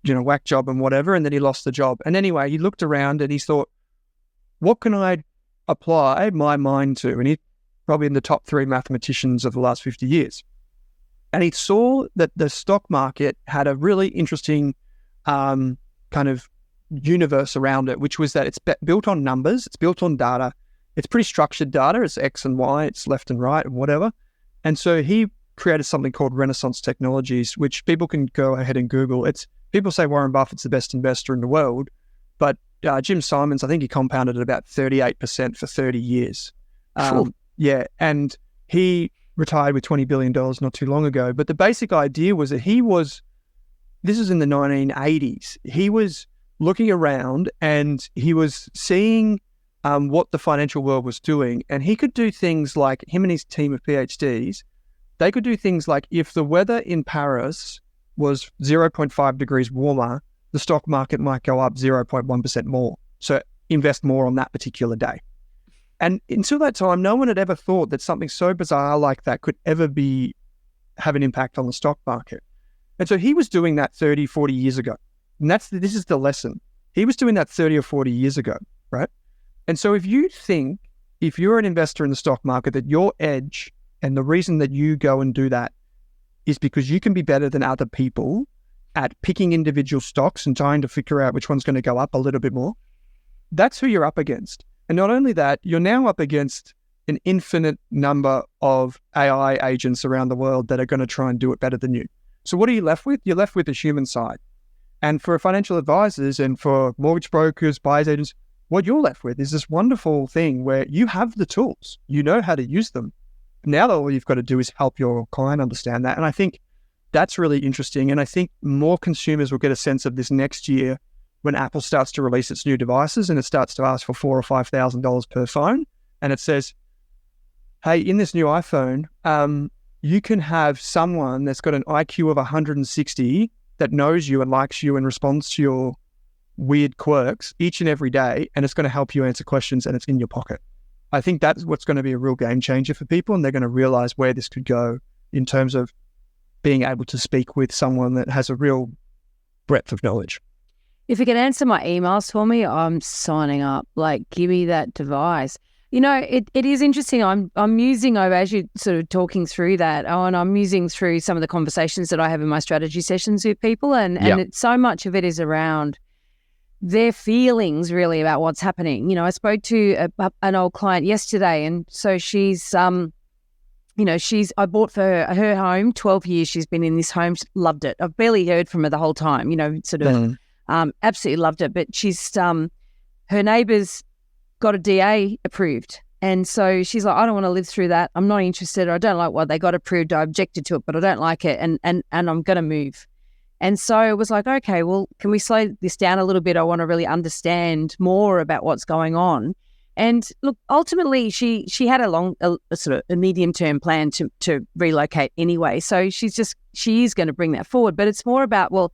whack job and whatever, and then he lost the job. And anyway, he looked around and he thought, what can I apply my mind to? And he's probably in the top 3 mathematicians of the last 50 years. And he saw that the stock market had a really interesting kind of universe around it, which was that it's built on numbers, it's built on data, it's pretty structured data, it's X and Y, it's left and right and whatever. And so he created something called Renaissance Technologies, which people can go ahead and Google. People say Warren Buffett's the best investor in the world, but Jim Simons, I think he compounded at about 38% for 30 years. Yeah, and he retired with $20 billion not too long ago. But the basic idea was that this is in the 1980s, he was looking around and he was seeing what the financial world was doing. And he could do things like, him and his team of PhDs, they could do things like if the weather in Paris was 0.5 degrees warmer, the stock market might go up 0.1% more. So invest more on that particular day. And until that time, no one had ever thought that something so bizarre like that could ever have an impact on the stock market. And so he was doing that 30, 40 years ago. And this is the lesson. He was doing that 30 or 40 years ago, right? And so if you're an investor in the stock market, that your edge and the reason that you go and do that is because you can be better than other people at picking individual stocks and trying to figure out which one's going to go up a little bit more, that's who you're up against. And not only that, you're now up against an infinite number of AI agents around the world that are going to try and do it better than you. So what are you left with? You're left with the human side. And for financial advisors and for mortgage brokers, buyers agents, what you're left with is this wonderful thing where you have the tools, you know how to use them. Now all you've got to do is help your client understand that. And I think that's really interesting. And I think more consumers will get a sense of this next year when Apple starts to release its new devices and it starts to ask for $4,000 or $5,000 per phone. And it says, hey, in this new iPhone, you can have someone that's got an IQ of 160 that knows you and likes you and responds to your weird quirks each and every day, and it's going to help you answer questions, and it's in your pocket. I think that's what's going to be a real game changer for people, and they're going to realize where this could go in terms of being able to speak with someone that has a real breadth of knowledge. If you can answer my emails for me, I'm signing up. Like, give me that device. You know, it is interesting. I'm using, as you're sort of talking through that, and I'm using through some of the conversations that I have in my strategy sessions with people, and so much of it is around their feelings really about what's happening. You know, I spoke to an old client yesterday, and so she's, I bought for her home, 12 years she's been in this home, loved it. I've barely heard from her the whole time, absolutely loved it. But she's, her neighbours got a DA approved. And so she's like, I don't want to live through that. I'm not interested. I don't like what they got approved. I objected to it, but I don't like it. And I'm going to move. And so it was like, okay, well, can we slow this down a little bit? I want to really understand more about what's going on. And look, ultimately, she had a medium-term plan to relocate anyway. So she is going to bring that forward. But it's more about, well,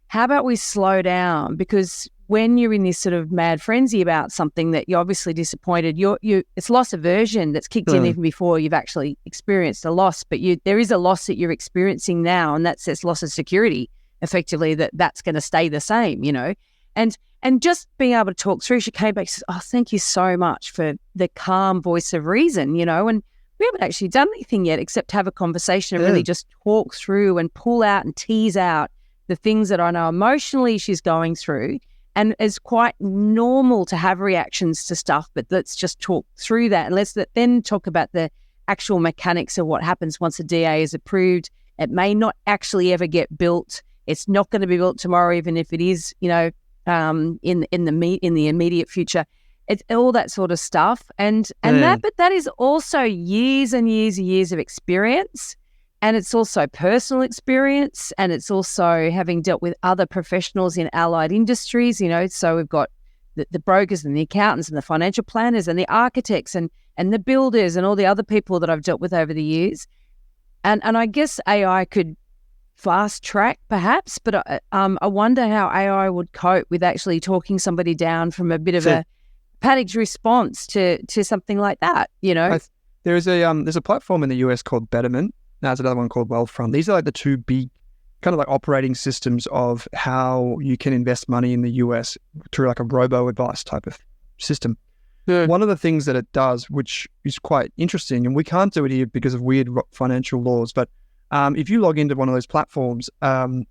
how about we slow down? Because when you're in this sort of mad frenzy about something that you're obviously disappointed, it's loss aversion that's kicked in even before you've actually experienced a loss. But there is a loss that you're experiencing now, and that's this loss of security, effectively, that's going to stay the same, you know. And just being able to talk through, she came back and says, oh, thank you so much for the calm voice of reason, you know. And we haven't actually done anything yet except have a conversation and really just talk through and pull out and tease out the things that I know emotionally she's going through. And it's quite normal to have reactions to stuff, but let's just talk through that. And let's then talk about the actual mechanics of what happens once a DA is approved. It may not actually ever get built. It's not going to be built tomorrow, even if it is, you know, in the immediate future. It's all that sort of stuff. But that is also years and years and years of experience. And it's also personal experience, and it's also having dealt with other professionals in allied industries, you know. So we've got the brokers and the accountants and the financial planners and the architects and the builders and all the other people that I've dealt with over the years. And I guess AI could fast track perhaps, but I wonder how AI would cope with actually talking somebody down from a bit of a panicked response to something like that, you know. There's a platform in the US called Betterment. There's another one called Wealthfront. These are like the two big kind of like operating systems of how you can invest money in the US through like a robo-advice type of system. Yeah. One of the things that it does, which is quite interesting, and we can't do it here because of weird financial laws, but if you log into one of those platforms,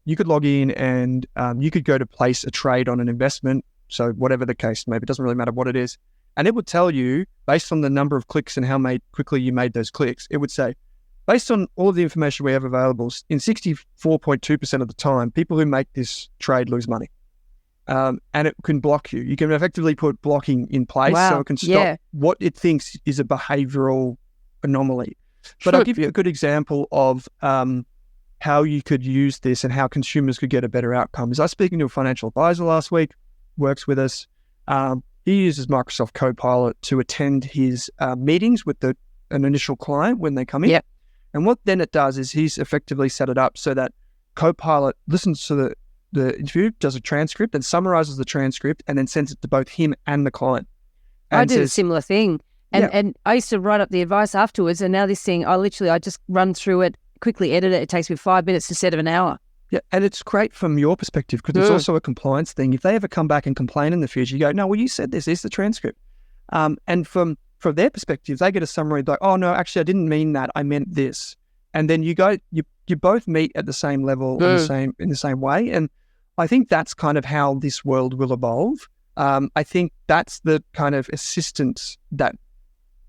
you could log in and you could go to place a trade on an investment. So whatever the case, maybe it doesn't really matter what it is. And it would tell you, based on the number of clicks and how quickly you made those clicks, it would say, based on all of the information we have available, in 64.2% of the time, people who make this trade lose money. And it can block you. You can effectively put blocking in place so it can stop what it thinks is a behavioral anomaly. But I'll give you a good example of how you could use this and how consumers could get a better outcome. I was speaking to a financial advisor last week, works with us. He uses Microsoft Copilot to attend his meetings with an initial client when they come in. Yep. And what then it does is he's effectively set it up so that Copilot listens to the interview, does a transcript and summarizes the transcript and then sends it to both him and the client. I did a similar thing. And I used to write up the advice afterwards. And now this thing, I just run through it, quickly edit it. It takes me 5 minutes instead of an hour. Yeah, and it's great from your perspective because it's also a compliance thing. If they ever come back and complain in the future, you go, no, well, you said this. Here's the transcript. And from their perspective, they get a summary like, oh, no, actually, I didn't mean that. I meant this. And then you both meet at the same level in the same way. And I think that's kind of how this world will evolve. I think that's the kind of assistance that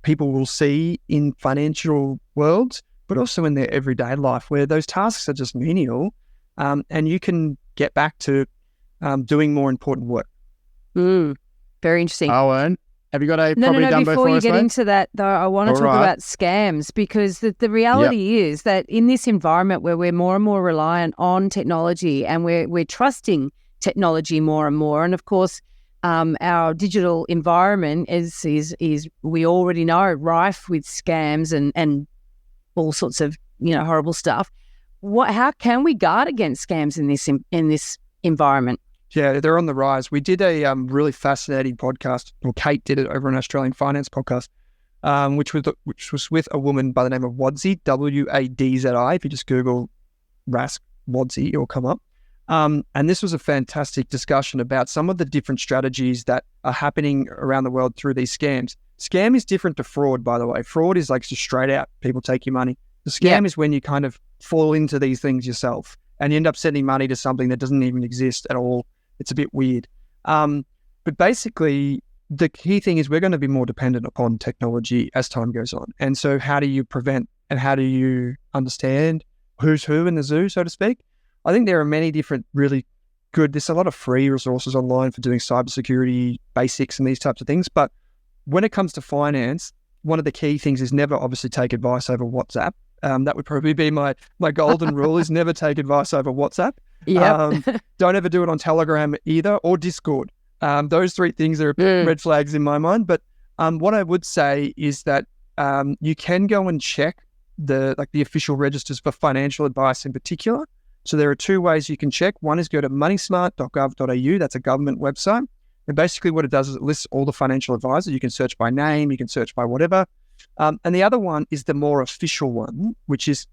people will see in financial worlds, but also in their everyday life where those tasks are just menial. And you can get back to doing more important work. Very interesting. Owen, have you got a property dumbo before for you us, get mate? into that, though, I want to talk about scams because the reality is that in this environment where we're more and more reliant on technology and we're trusting technology more and more, and of course, our digital environment is we already know rife with scams and all sorts of horrible stuff. How can we guard against scams in this environment? Yeah, they're on the rise. We did a really fascinating podcast, or Kate did it over an Australian finance podcast, which was with a woman by the name of Wadzi, Wadzi. If you just Google Rask Wadzi, it will come up. And this was a fantastic discussion about some of the different strategies that are happening around the world through these scams. Scam is different to fraud, by the way. Fraud is like just straight out, people take your money. The scam is when you kind of fall into these things yourself and you end up sending money to something that doesn't even exist at all. It's a bit weird. But basically, the key thing is we're going to be more dependent upon technology as time goes on. And so how do you prevent and how do you understand who's who in the zoo, so to speak? I think there are many different really good, there's a lot of free resources online for doing cybersecurity basics and these types of things. But when it comes to finance, one of the key things is never obviously take advice over WhatsApp. That would probably be my golden rule is never take advice over WhatsApp. Don't ever do it on Telegram either or Discord. Those three things are red flags in my mind. But what I would say is that you can go and check the official registers for financial advice in particular. So there are two ways you can check. One is go to moneysmart.gov.au. That's a government website. And basically what it does is it lists all the financial advisors. You can search by name, you can search by whatever. And the other one is the more official one, which is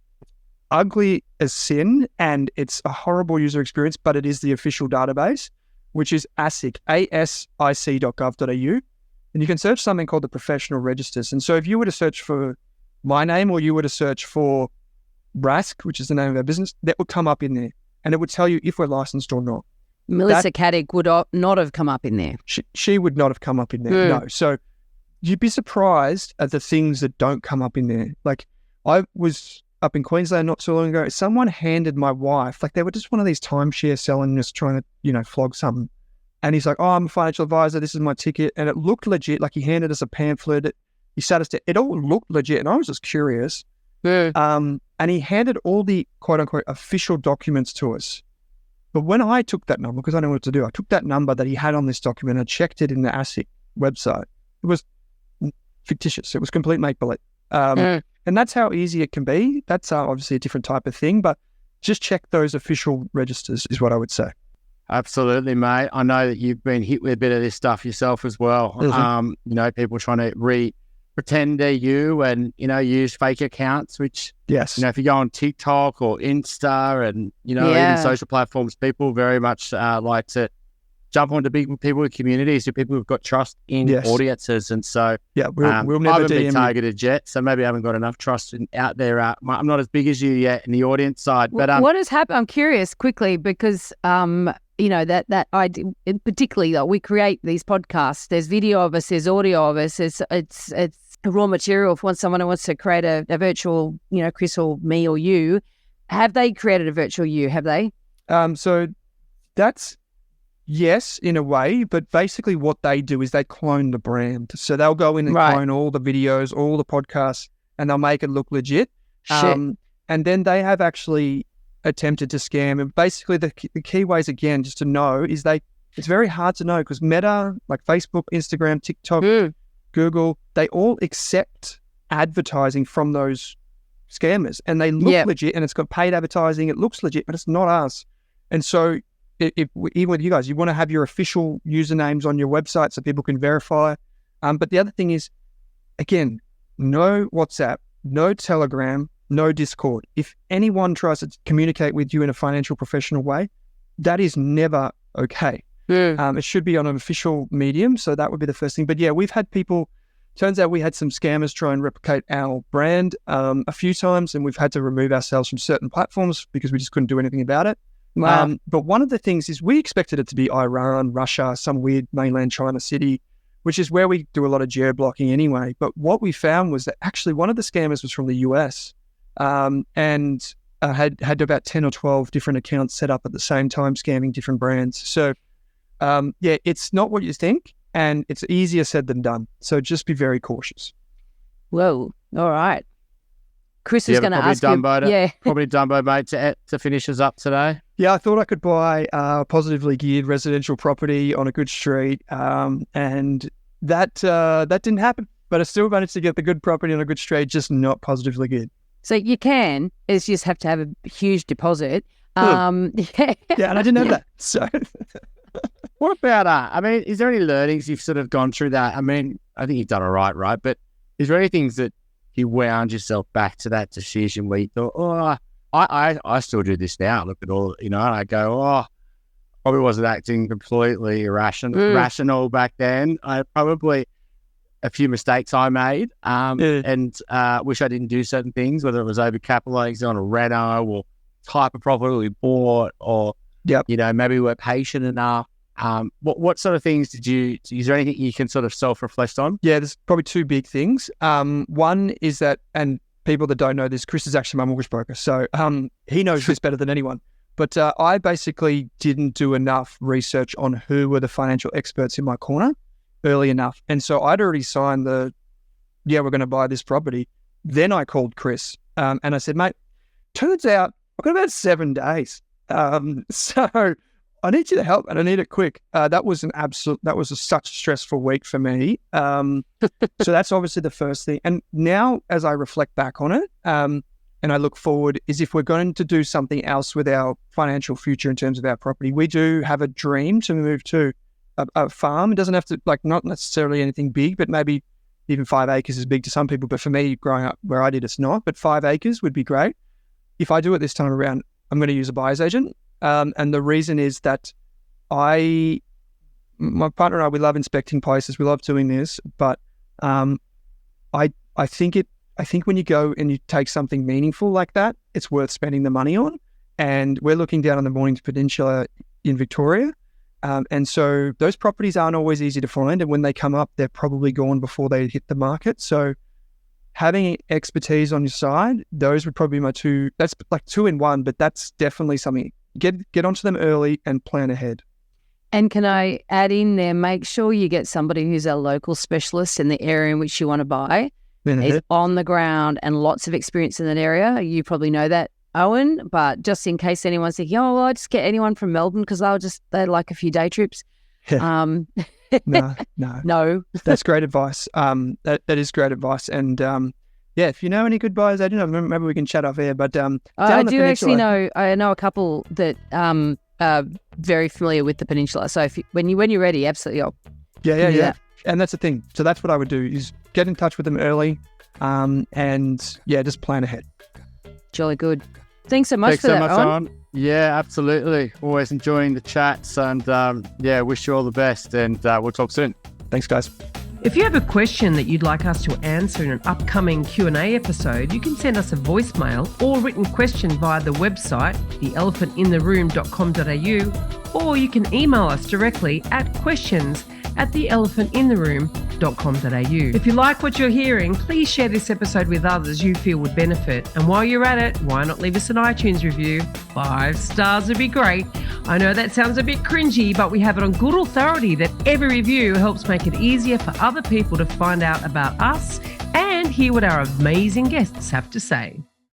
ugly as sin, and it's a horrible user experience, but it is the official database, which is ASIC, asic.gov.au. And you can search something called the professional registers. And so if you were to search for my name or you were to search for Rask, which is the name of our business, that would come up in there. And it would tell you if we're licensed or not. Melissa Caddick would not have come up in there. She would not have come up in there, no. So you'd be surprised at the things that don't come up in there. Like I was up in Queensland not so long ago. Someone handed my wife, they were just one of these timeshare selling, just trying to, flog something. And he's like, oh, I'm a financial advisor. This is my ticket. And it looked legit. Like he handed us a pamphlet. He sat us down. It all looked legit. And I was just curious. And he handed all the quote unquote official documents to us. But when I took that number, because I didn't know what to do, I took that number that he had on this document and checked it in the ASIC website. It was fictitious. It was complete make-believe. And that's how easy it can be. That's obviously a different type of thing, but just check those official registers is what I would say. Absolutely, mate. I know that you've been hit with a bit of this stuff yourself as well. People trying to pretend they're you and, use fake accounts, which, if you go on TikTok or Insta and, even social platforms, people very much like to jump onto people with communities, to people who've got trust in audiences. And so we'll never I haven't been DM targeted yet, so maybe I haven't got enough trust out there. I'm not as big as you yet in the audience side. But what has happened? I'm curious quickly because that idea, particularly that we create these podcasts. There's video of us, there's audio of us. It's raw material for someone who wants to create a virtual, Chris or me or you. Have they created a virtual you? Have they? So that's yes, in a way, but basically what they do is they clone the brand. So they'll go in and clone all the videos, all the podcasts, and they'll make it look legit. And then they have actually attempted to scam. And basically the key ways, again, just to know, is it's very hard to know because Meta, like Facebook, Instagram, TikTok, Google, they all accept advertising from those scammers and they look legit and it's got paid advertising. It looks legit, but it's not us. And so even with you guys, you want to have your official usernames on your website so people can verify. But the other thing is, again, no WhatsApp, no Telegram, no Discord. If anyone tries to communicate with you in a financial professional way, that is never okay. It should be on an official medium. So that would be the first thing. But yeah, we've had people, turns out we had some scammers try and replicate our brand a few times, and we've had to remove ourselves from certain platforms because we just couldn't do anything about it. Wow. But one of the things is we expected it to be Iran, Russia, some weird mainland China city, which is where we do a lot of geo-blocking anyway. But what we found was that actually one of the scammers was from the US and had about 10 or 12 different accounts set up at the same time, scamming different brands. So yeah, it's not what you think, and it's easier said than done. So just be very cautious. Whoa. All right. Chris is going to ask you. Probably Dumbo, mate, to finish us up today. Yeah, I thought I could buy a positively geared residential property on a good street, and that didn't happen. But I still managed to get the good property on a good street, just not positively geared. So you can, it's just have to have a huge deposit. Yeah, and I didn't have that. So what about, I mean, is there any learnings you've sort of gone through that? I mean, I think you've done all right? But is there any things that you wound yourself back to that decision where you thought, oh, I still do this now. Look at all, and I go, oh, probably wasn't acting completely rational back then. I probably a few mistakes I made, and wish I didn't do certain things, whether it was overcapitalizing on a reno or type of property we bought, or maybe we weren't patient enough. What sort of things is there anything you can sort of self-reflect on? Yeah, there's probably two big things. One is that, and people that don't know this, Chris is actually my mortgage broker, so he knows this better than anyone. But I basically didn't do enough research on who were the financial experts in my corner early enough. And so I'd already signed we're going to buy this property. Then I called Chris and I said, mate, turns out I've got about 7 days. So I need you to help and I need it quick. That was such a stressful week for me. So that's obviously the first thing. And now as I reflect back on it, and I look forward, is if we're going to do something else with our financial future in terms of our property, we do have a dream to move to a farm. It doesn't have to, not necessarily anything big, but maybe even 5 acres is big to some people. But for me, growing up where I did, it's not. But 5 acres would be great. If I do it this time around, I'm going to use a buyer's agent. And the reason is that my partner and I, we love inspecting places. We love doing this. But I think when you go and you take something meaningful like that, it's worth spending the money on. And we're looking down on the Mornington Peninsula in Victoria. And so those properties aren't always easy to find. And when they come up, they're probably gone before they hit the market. So having expertise on your side, those would probably be my two. That's like 2 in 1, but that's definitely something. Get onto them early and plan ahead. And can I add in there, make sure you get somebody who's a local specialist in the area in which you want to buy. Is on the ground and lots of experience in that area. You probably know that, Owen, but just in case anyone's thinking, oh, well, I'll just get anyone from Melbourne because they like a few day trips. No. That's great advice. That is great advice. And if you know any good buyers, maybe we can chat off air. But I do actually know. I know a couple that are very familiar with the peninsula. So when you're ready, absolutely. Yeah. And that's the thing. So that's what I would do is get in touch with them early, and just plan ahead. Jolly good. Thanks so much for that, Owen. Yeah, absolutely. Always enjoying the chats, and wish you all the best, and we'll talk soon. Thanks, guys. If you have a question that you'd like us to answer in an upcoming Q&A episode, you can send us a voicemail or written question via the website, theelephantintheroom.com.au, or you can email us directly at questions@theelephantintheroom.com.au. If you like what you're hearing, please share this episode with others you feel would benefit. And while you're at it, why not leave us an iTunes review? 5 stars would be great. I know that sounds a bit cringy, but we have it on good authority that every review helps make it easier for other people to find out about us and hear what our amazing guests have to say.